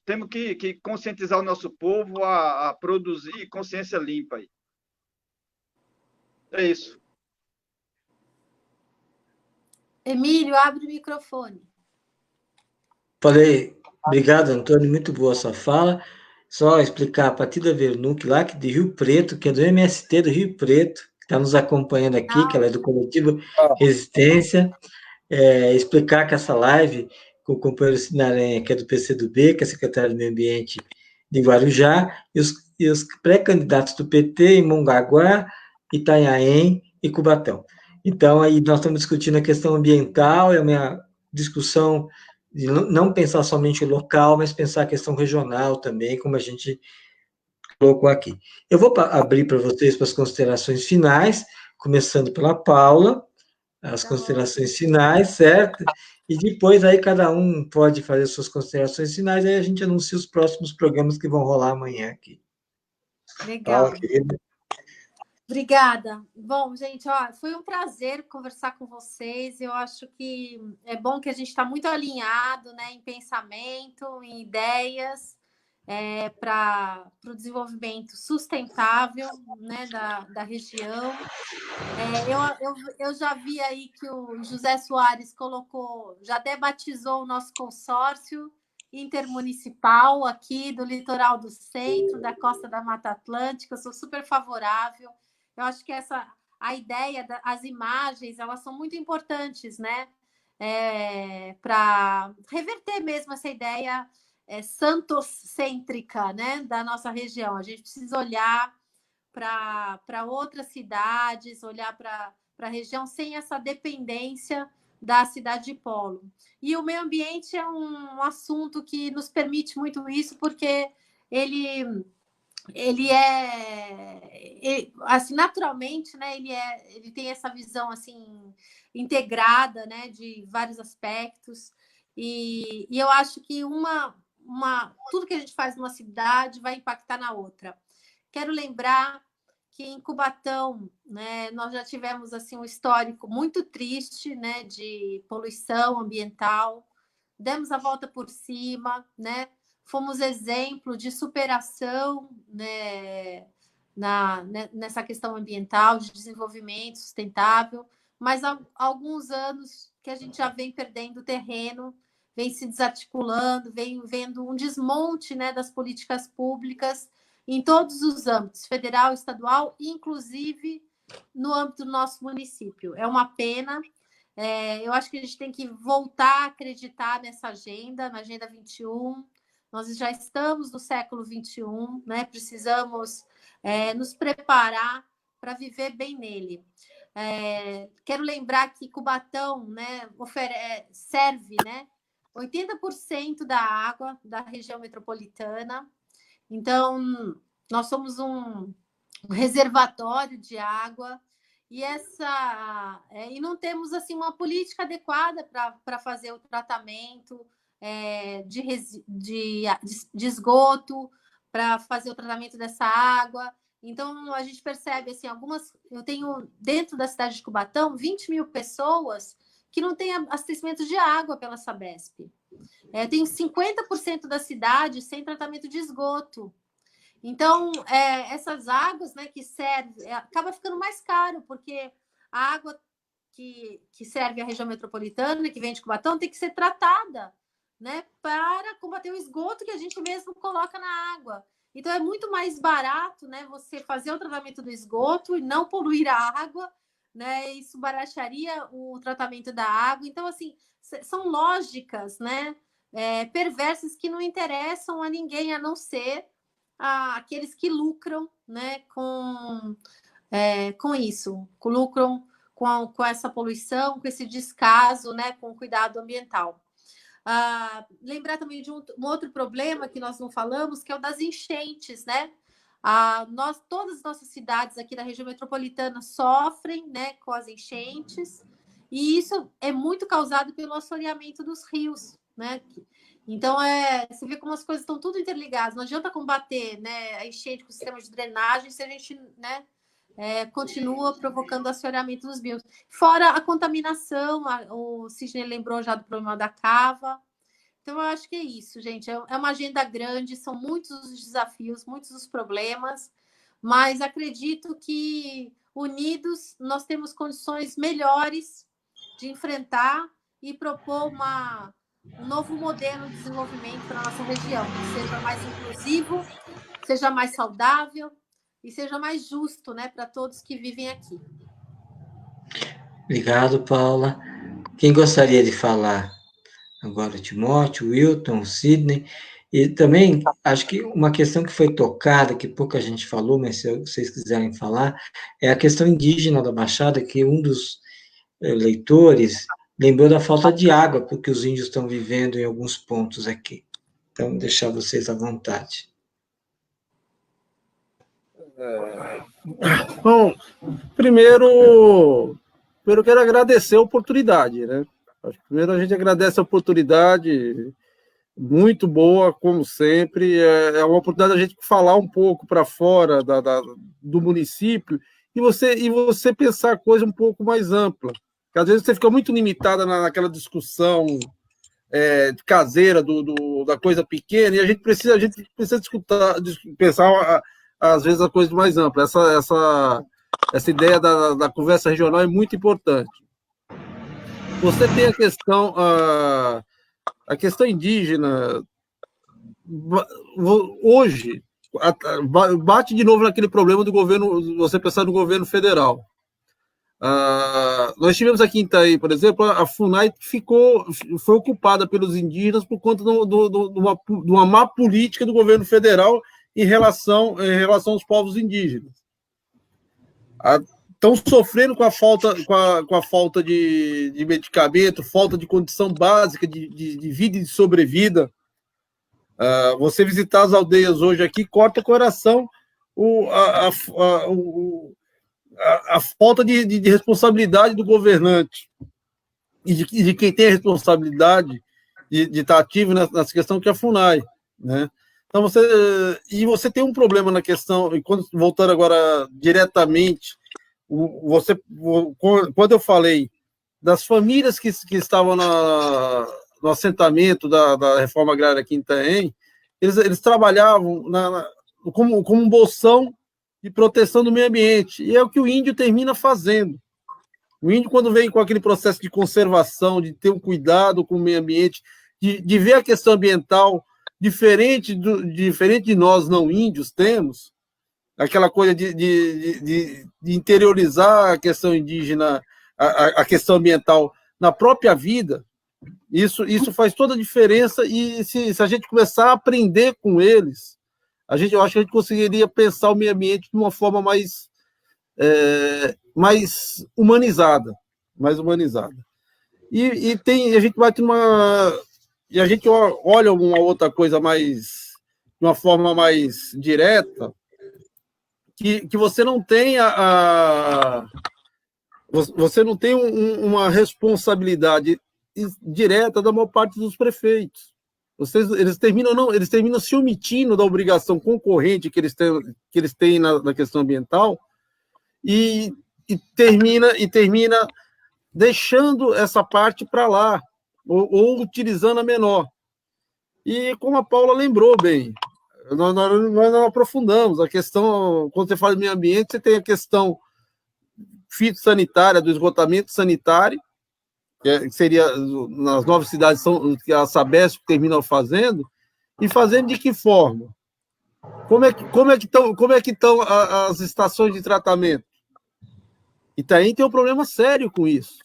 temos que conscientizar o nosso povo a produzir consciência limpa aí. É isso. Emílio, abre o microfone. Falei, obrigado, Antônio, muito boa a sua fala. Só explicar a Patida Vernuc, lá de Rio Preto, que é do MST do Rio Preto, que está nos acompanhando aqui, que ela é do coletivo Resistência. Explicar que essa live com o companheiro Sinaranha, que é do PCdoB, que é secretário do Meio Ambiente de Guarujá, e os pré-candidatos do PT em Mongaguá, Itanhaém e Cubatão. Então, aí nós estamos discutindo a questão ambiental, é uma discussão de não pensar somente o local, mas pensar a questão regional também, como a gente colocou aqui. Eu vou abrir para vocês para as considerações finais, começando pela Paula, as considerações finais, certo? E depois aí cada um pode fazer suas considerações finais, aí a gente anuncia os próximos programas que vão rolar amanhã aqui. Legal. Paula, querida. Obrigada. Bom, gente, foi um prazer conversar com vocês. Eu acho que é bom que a gente está muito alinhado, né, em pensamento, em ideias para o desenvolvimento sustentável, né, da região. Eu já vi aí que o José Soares já até batizou o nosso consórcio intermunicipal aqui do litoral do centro, da costa da Mata Atlântica. Eu sou super favorável. Eu acho que a ideia, as imagens, elas são muito importantes, né? Para reverter mesmo essa ideia santocêntrica, né, da nossa região. A gente precisa olhar para outras cidades, olhar para a região sem essa dependência da cidade de polo. E o meio ambiente é um assunto que nos permite muito isso, porque ele assim, naturalmente, né, ele tem essa visão assim integrada, né, de vários aspectos, e eu acho que tudo que a gente faz numa cidade vai impactar na outra. Quero lembrar que em Cubatão, né, nós já tivemos assim um histórico muito triste, né, de poluição ambiental. Demos a volta por cima, né? Fomos exemplo de superação, né, nessa questão ambiental, de desenvolvimento sustentável, mas há alguns anos que a gente já vem perdendo terreno, vem se desarticulando, vem vendo um desmonte, né, das políticas públicas em todos os âmbitos, federal, estadual, inclusive no âmbito do nosso município. É uma pena. Eu acho que a gente tem que voltar a acreditar nessa agenda, na Agenda 21. Nós já estamos no século 21, né? Precisamos nos preparar para viver bem nele. Quero lembrar que Cubatão, né, serve, né, 80% da água da região metropolitana. Então, nós somos um reservatório de água e não temos assim uma política adequada para fazer o tratamento de esgoto, para fazer o tratamento dessa água. Então, a gente percebe, assim, eu tenho, dentro da cidade de Cubatão, 20 mil pessoas que não têm abastecimento de água pela Sabesp. Tem 50% da cidade sem tratamento de esgoto. Então, essas águas, né, que servem, acaba ficando mais caro, porque a água que serve a região metropolitana, que vem de Cubatão, tem que ser tratada, né, para combater o esgoto que a gente mesmo coloca na água. Então, é muito mais barato, né, você fazer o tratamento do esgoto e não poluir a água, né? Isso baratearia o tratamento da água. Então, assim, são lógicas, né, perversas que não interessam a ninguém, a não ser aqueles que lucram, né, com isso, lucram com essa poluição, com esse descaso, né, com o cuidado ambiental. Lembrar também de um outro problema que nós não falamos, que é o das enchentes, né? Todas as nossas cidades aqui da região metropolitana sofrem, né, com as enchentes, e isso é muito causado pelo assoreamento dos rios, né? Então, você vê como as coisas estão tudo interligadas. Não adianta combater, né, a enchente com o sistema de drenagem se a gente, né, continua provocando assoreamento dos rios. Fora a contaminação, o Sidney lembrou já do problema da cava. Então, eu acho que é isso, gente. É uma agenda grande, são muitos os desafios, muitos os problemas, mas acredito que, unidos, nós temos condições melhores de enfrentar e propor um novo modelo de desenvolvimento para a nossa região, que seja mais inclusivo, seja mais saudável e seja mais justo, né, para todos que vivem aqui. Obrigado, Paula. Quem gostaria de falar agora? O Timóteo, o Wilton, o Sidney. E também, acho que uma questão que foi tocada, que pouca gente falou, mas se vocês quiserem falar, é a questão indígena da Baixada, que um dos leitores lembrou da falta de água, porque os índios estão vivendo em alguns pontos aqui. Então, deixar vocês à vontade. Bom, primeiro eu quero agradecer a oportunidade, né? Primeiro a gente agradece a oportunidade, muito boa, como sempre. É uma oportunidade da gente falar um pouco para fora do município e você pensar a coisa um pouco mais ampla. Porque às vezes você fica muito limitada naquela discussão caseira da coisa pequena, e a gente precisa escutar, pensar às vezes a coisa mais ampla. Essa ideia da conversa regional é muito importante. Você tem a questão indígena. Hoje, bate de novo naquele problema do governo, você pensar no governo federal. Nós tivemos aqui em Itaí, por exemplo, a FUNAI foi ocupada pelos indígenas por conta de uma má política do governo federal em relação aos povos indígenas. Estão sofrendo com a falta de medicamento, falta de condição básica de vida e de sobrevida. Você visitar as aldeias hoje aqui, corta o coração a falta de responsabilidade do governante e de quem tem a responsabilidade de estar ativo nessa questão, que é a FUNAI, né? Então, você tem um problema na questão, e voltando agora diretamente, quando eu falei das famílias que estavam no assentamento da reforma agrária aqui em Itaém, eles trabalhavam como um bolsão de proteção do meio ambiente, e é o que o índio termina fazendo. O índio, quando vem com aquele processo de conservação, de ter um cuidado com o meio ambiente, de ver a questão ambiental diferente de nós não índios temos, aquela coisa de interiorizar a questão indígena, a questão ambiental na própria vida, isso faz toda a diferença, e se a gente começar a aprender com eles, eu acho que a gente conseguiria pensar o meio ambiente de uma forma mais humanizada. E a gente vai ter e a gente olha uma outra coisa de uma forma mais direta, que você não tem você não tem uma responsabilidade direta da maior parte dos prefeitos. eles terminam se omitindo da obrigação concorrente que eles têm na questão ambiental e termina deixando essa parte para lá, ou utilizando a menor. E como a Paula lembrou bem, nós não aprofundamos a questão, quando você fala de meio ambiente, você tem a questão fitossanitária, do esgotamento sanitário, que seria nas 9 cidades que a Sabesp termina fazendo, e fazendo de que forma? Como é que estão as estações de tratamento? Itaém tem um problema sério com isso.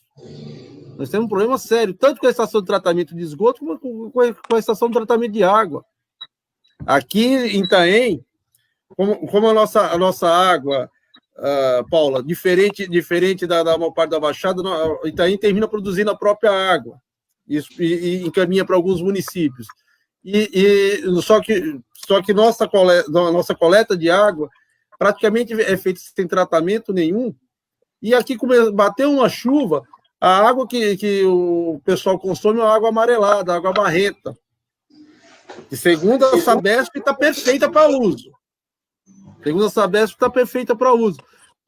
Nós temos um problema sério, tanto com a estação de tratamento de esgoto, como com a estação de tratamento de água. Aqui em Itaém, como a nossa água, Paula, diferente da maior parte da Baixada, Itaém termina produzindo a própria água e encaminha para alguns municípios. Só que nossa coleta de água praticamente é feita sem tratamento nenhum. E aqui, bateu uma chuva, a água que o pessoal consome é uma água amarelada, água barrenta. E segundo a Sabesp, está perfeita para uso.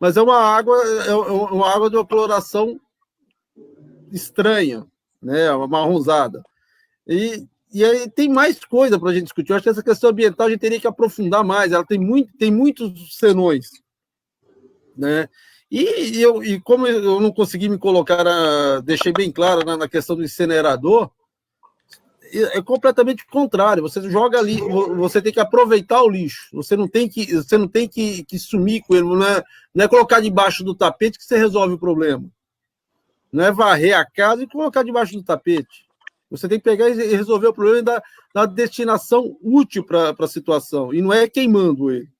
Mas é uma água de uma coloração estranha, né? Uma marronzada. E aí tem mais coisa para a gente discutir. Eu acho que essa questão ambiental a gente teria que aprofundar mais. Ela tem muitos senões, né? E como eu não consegui me colocar, deixei bem claro na questão do incinerador, é completamente contrário. Você joga ali, você tem que aproveitar o lixo. Você não tem que sumir com ele. Não é colocar debaixo do tapete que você resolve o problema. Não é varrer a casa e colocar debaixo do tapete. Você tem que pegar e resolver o problema da destinação útil para a situação. E não é queimando ele.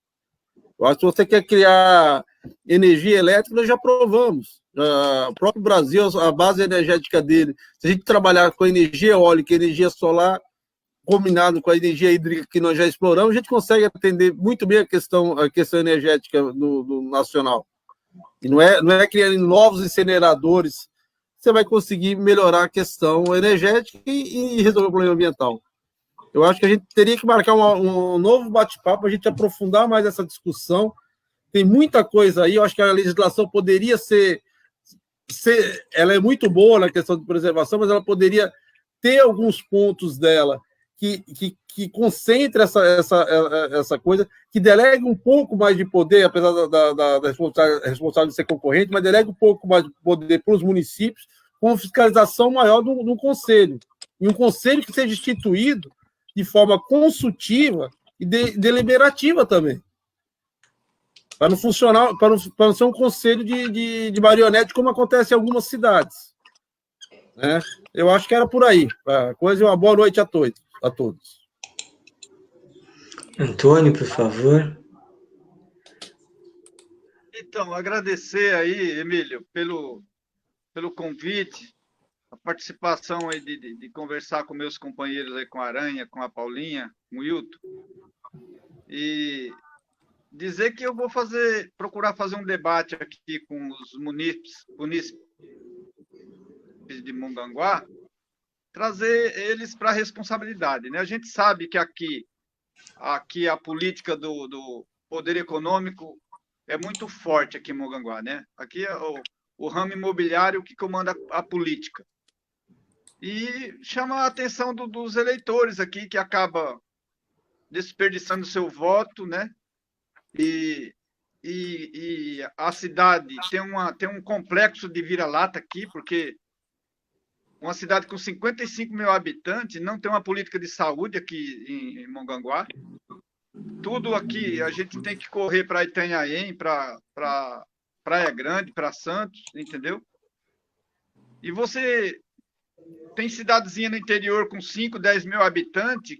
Eu acho que se você quer criar energia elétrica, nós já provamos. O próprio Brasil, a base energética dele, se a gente trabalhar com a energia eólica e energia solar, combinado com a energia hídrica que nós já exploramos, a gente consegue atender muito bem a questão energética do nacional. E não é criando novos incineradores você vai conseguir melhorar a questão energética e resolver o problema ambiental. Eu acho que a gente teria que marcar um novo bate-papo, a gente aprofundar mais essa discussão. Tem muita coisa aí, eu acho que a legislação poderia ela é muito boa na questão de preservação, mas ela poderia ter alguns pontos dela que concentre essa coisa, que delegue um pouco mais de poder, apesar da responsabilidade de ser concorrente, mas delegue um pouco mais de poder para os municípios, com fiscalização maior do conselho. E um conselho que seja instituído de forma consultiva e deliberativa também. Para não funcionar, para não ser um conselho de marionete, como acontece em algumas cidades. Né? Eu acho que era por aí. Uma boa noite a todos. Antônio, por favor. Então, agradecer aí, Emílio, pelo convite, a participação aí de conversar com meus companheiros aí, com a Aranha, com a Paulinha, com o Wilton, e dizer que eu vou procurar fazer um debate aqui com os munícipes de Mongaguá, trazer eles para a responsabilidade, né? A gente sabe que aqui a política do poder econômico é muito forte aqui em Mongaguá, né? Aqui é o ramo imobiliário que comanda a política. E chama a atenção dos eleitores aqui, que acaba desperdiçando seu voto, né? E a cidade tem um complexo de vira-lata aqui, porque uma cidade com 55 mil habitantes não tem uma política de saúde aqui em Mongaguá. Tudo aqui, a gente tem que correr para Itanhaém, para Praia Grande, para Santos, entendeu? E você tem cidadezinha no interior com 5, 10 mil habitantes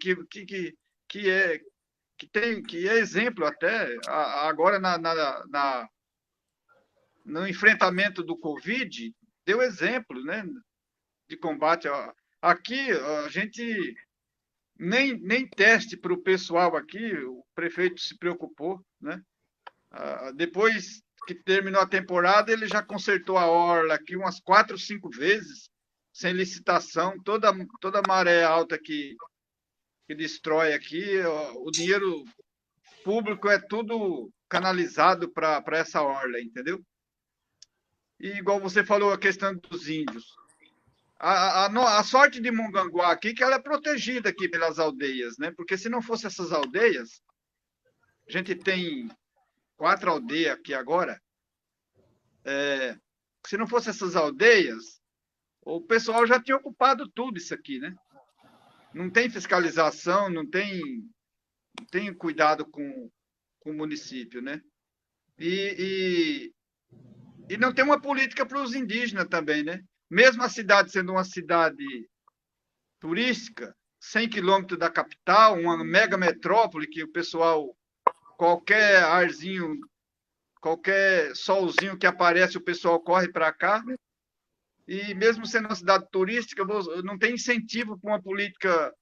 que é exemplo até agora no enfrentamento do Covid, deu exemplo, né, de combate. Aqui a gente nem teste para o pessoal aqui, o prefeito se preocupou, né? Depois que terminou a temporada, ele já consertou a orla aqui umas 4, 5 vezes, sem licitação, toda maré alta que que destrói aqui. O dinheiro público é tudo canalizado para essa orla, entendeu? E igual você falou, a questão dos índios. A sorte de Mongaguá aqui é que ela é protegida aqui pelas aldeias, né? Porque se não fosse essas aldeias, a gente tem 4 aldeias aqui agora. Se não fosse essas aldeias, o pessoal já tinha ocupado tudo isso aqui, né? Não tem fiscalização, não tem cuidado com o município, né? E não tem uma política para os indígenas também, né? Mesmo a cidade sendo uma cidade turística, 100 quilômetros da capital, uma mega metrópole que o pessoal, qualquer arzinho, qualquer solzinho que aparece, o pessoal corre para cá. E mesmo sendo uma cidade turística, não tem incentivo para uma política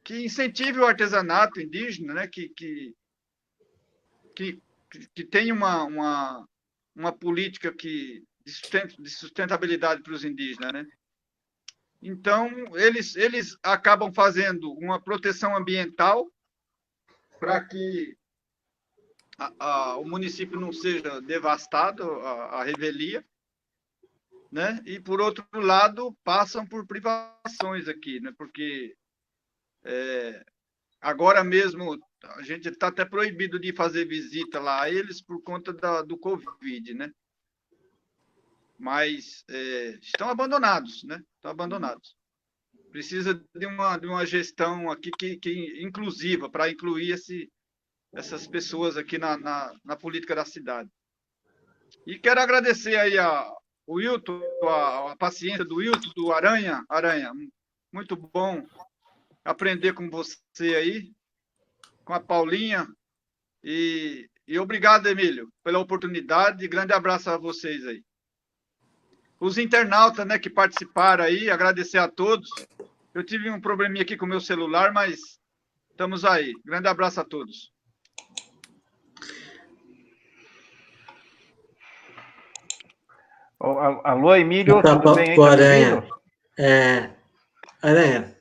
que incentive o artesanato indígena, né? Que tenha uma política de sustentabilidade para os indígenas, né? Então, eles acabam fazendo uma proteção ambiental para que o município não seja devastado, a revelia, né? E, por outro lado, passam por privações aqui, né? Porque agora mesmo a gente está até proibido de fazer visita lá a eles por conta do Covid, né? Mas estão abandonados, né? Estão abandonados. Precisa de uma gestão aqui que inclusiva, para incluir essas pessoas aqui na política da cidade. E quero agradecer aí o Wilton, a paciência do Wilton, do Aranha. Aranha, muito bom aprender com você aí, com a Paulinha. E obrigado, Emílio, pela oportunidade. Grande abraço a vocês aí. Os internautas, né, que participaram aí, agradecer a todos. Eu tive um probleminha aqui com o meu celular, mas estamos aí. Grande abraço a todos. Alô, Emílio, tudo bem aí? Tá Aranha. Aranha.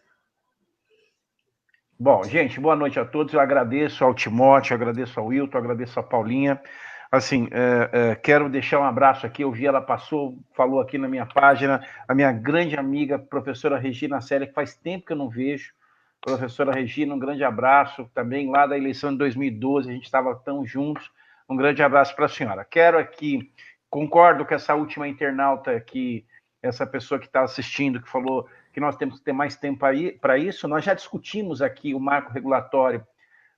Bom, gente, boa noite a todos. Eu agradeço ao Timóteo, agradeço ao Wilton, agradeço a Paulinha. Assim, quero deixar um abraço aqui. Eu vi, ela falou aqui na minha página, a minha grande amiga, professora Regina Célia, que faz tempo que eu não vejo. Professora Regina, um grande abraço. Também lá da eleição de 2012, a gente estava tão juntos. Um grande abraço para a senhora. Quero aqui, concordo com essa última internauta aqui, essa pessoa que está assistindo, que falou que nós temos que ter mais tempo para isso. Nós já discutimos aqui o marco regulatório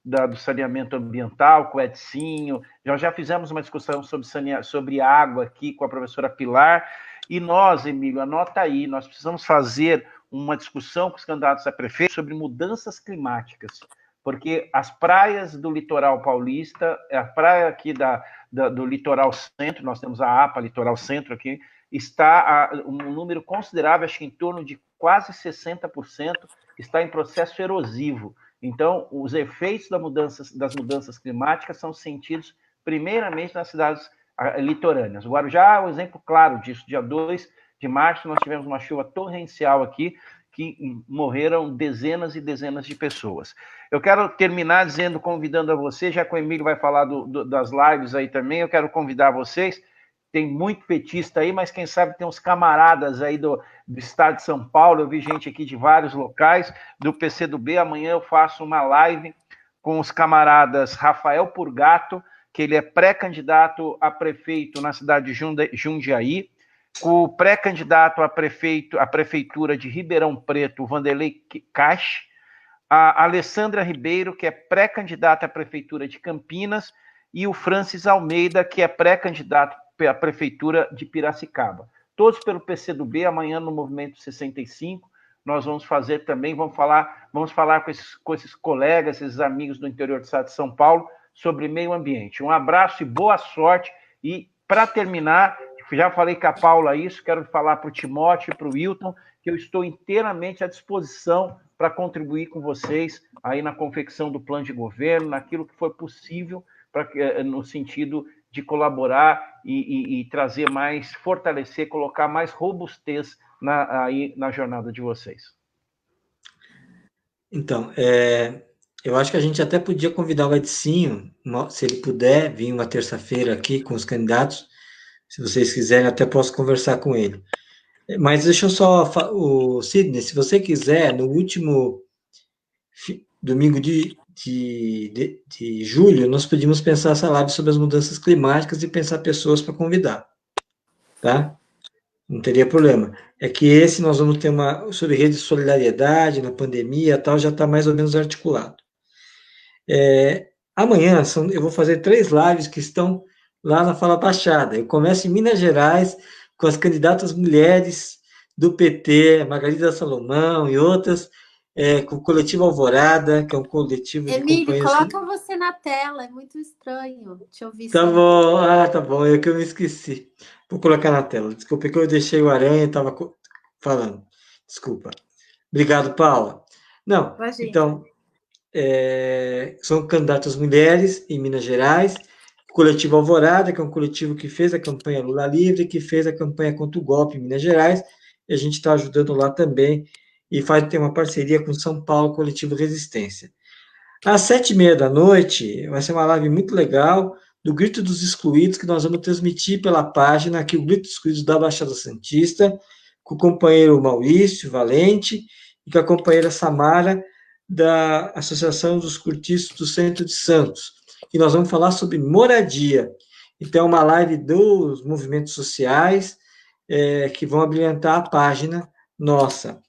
do saneamento ambiental com o Edinho, nós já fizemos uma discussão sobre água aqui com a professora Pilar, e nós, Emílio, anota aí, nós precisamos fazer uma discussão com os candidatos a prefeito sobre mudanças climáticas, porque as praias do litoral paulista, a praia aqui do litoral centro, nós temos a APA Litoral Centro aqui, está um número considerável, acho que em torno de quase 60%, está em processo erosivo. Então, os efeitos das mudanças climáticas são sentidos primeiramente nas cidades litorâneas. O Guarujá é um exemplo claro disso. Dia 2 de março, nós tivemos uma chuva torrencial aqui, que morreram dezenas e dezenas de pessoas. Eu quero terminar convidando a você, já que o Emílio vai falar das lives aí também, eu quero convidar vocês. Tem muito petista aí, mas quem sabe tem uns camaradas aí do estado de São Paulo, eu vi gente aqui de vários locais, do PCdoB, amanhã eu faço uma live com os camaradas Rafael Purgato, que ele é pré-candidato a prefeito na cidade de Jundiaí, com o pré-candidato a prefeitura de Ribeirão Preto, Vanderlei Cache, a Alessandra Ribeiro, que é pré-candidata à prefeitura de Campinas, e o Francis Almeida, que é pré-candidato à prefeitura de Piracicaba. Todos pelo PCdoB, amanhã no Movimento 65, nós vamos fazer também, vamos falar com esses colegas, esses amigos do interior do estado de São Paulo, sobre meio ambiente. Um abraço e boa sorte, e para terminar, já falei com a Paula isso, quero falar para o Timóteo e para o Wilton, que eu estou inteiramente à disposição para contribuir com vocês aí na confecção do plano de governo, naquilo que for possível, no sentido de colaborar e trazer mais, fortalecer, colocar mais robustez aí na jornada de vocês. Então, eu acho que a gente até podia convidar o Edicinho, se ele puder, vir uma terça-feira aqui com os candidatos. Se vocês quiserem, até posso conversar com ele. Mas deixa eu só... O Sidney, se você quiser, no último domingo de julho, nós podíamos pensar essa live sobre as mudanças climáticas e pensar pessoas para convidar. Tá? Não teria problema. É que esse nós vamos ter uma sobre rede de solidariedade na pandemia, tal, já está mais ou menos articulado. Amanhã eu vou fazer 3 lives que estão lá na Fala Baixada. Eu começo em Minas Gerais com as candidatas mulheres do PT, Margarida Salomão e outras, com o Coletivo Alvorada, que é um coletivo de Emílio, coloca você na tela, é muito estranho te ouvir. Tá bom, tá bom, é que eu me esqueci. Vou colocar na tela. Desculpa, que eu deixei o Aranha e estava falando. Desculpa. Obrigado, Paula. Não, então, são candidatas mulheres em Minas Gerais, o Coletivo Alvorada, que é um coletivo que fez a campanha Lula Livre, que fez a campanha contra o golpe em Minas Gerais, e a gente está ajudando lá também, e tem uma parceria com São Paulo, Coletivo Resistência. Às 19h30 vai ser uma live muito legal, do Grito dos Excluídos, que nós vamos transmitir pela página aqui, o Grito dos Excluídos da Baixada Santista, com o companheiro Maurício Valente e com a companheira Samara, da Associação dos Cortiços do Centro de Santos, e nós vamos falar sobre moradia. Então, é uma live dos movimentos sociais que vão abrilhantar a página nossa.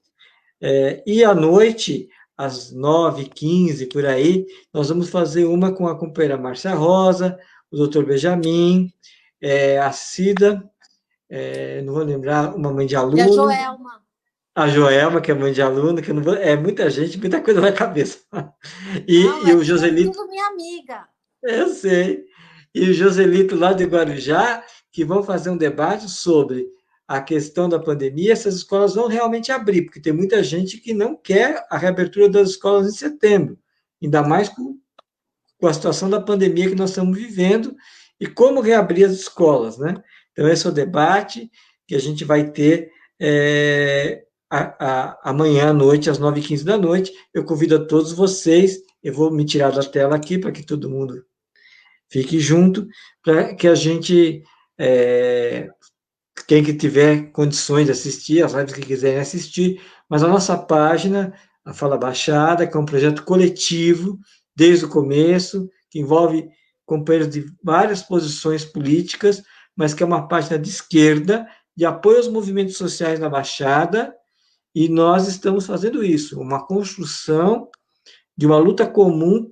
E à noite, às 9h15, por aí, nós vamos fazer uma com a companheira Márcia Rosa, o doutor Benjamin, a Cida, não vou lembrar, uma mãe de aluno. E a Joelma. A Joelma, que é mãe de aluno, que eu não vou, muita gente, muita coisa na cabeça. E o Joselito... Tudo minha amiga. Eu sei. E o Joselito lá de Guarujá, que vão fazer um debate sobre a questão da pandemia, essas escolas vão realmente abrir, porque tem muita gente que não quer a reabertura das escolas em setembro, ainda mais com a situação da pandemia que nós estamos vivendo e como reabrir as escolas, né? Então, esse é o debate que a gente vai ter amanhã à noite, às 9h15 da noite. Eu convido a todos vocês, eu vou me tirar da tela aqui para que todo mundo fique junto, para que a gente, quem que tiver condições de assistir, as lives que quiserem assistir, mas a nossa página, a Fala Baixada, que é um projeto coletivo, desde o começo, que envolve companheiros de várias posições políticas, mas que é uma página de esquerda, de apoio aos movimentos sociais na Baixada, e nós estamos fazendo isso, uma construção de uma luta comum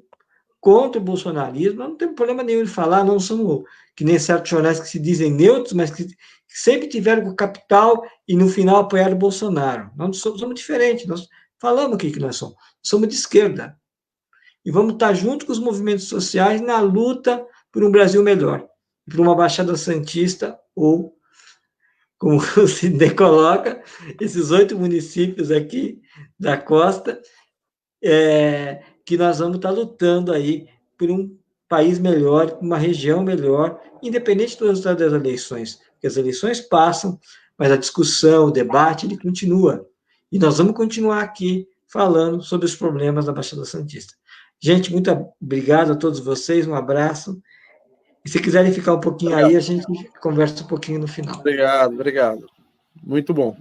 contra o bolsonarismo. Não tem problema nenhum de falar, não somos que nem certos jornais que se dizem neutros, mas que sempre tiveram com o capital e no final apoiaram o Bolsonaro. Nós somos diferentes, nós falamos o que nós somos de esquerda. E vamos estar junto com os movimentos sociais na luta por um Brasil melhor, por uma Baixada Santista, ou, como o Sidney coloca, esses 8 municípios aqui da costa, que nós vamos estar lutando aí por um país melhor, uma região melhor, independente do resultado das eleições, porque as eleições passam, mas a discussão, o debate, ele continua. E nós vamos continuar aqui falando sobre os problemas da Baixada Santista. Gente, muito obrigado a todos vocês, um abraço. E se quiserem ficar um pouquinho aí, a gente conversa um pouquinho no final. Obrigado. Muito bom.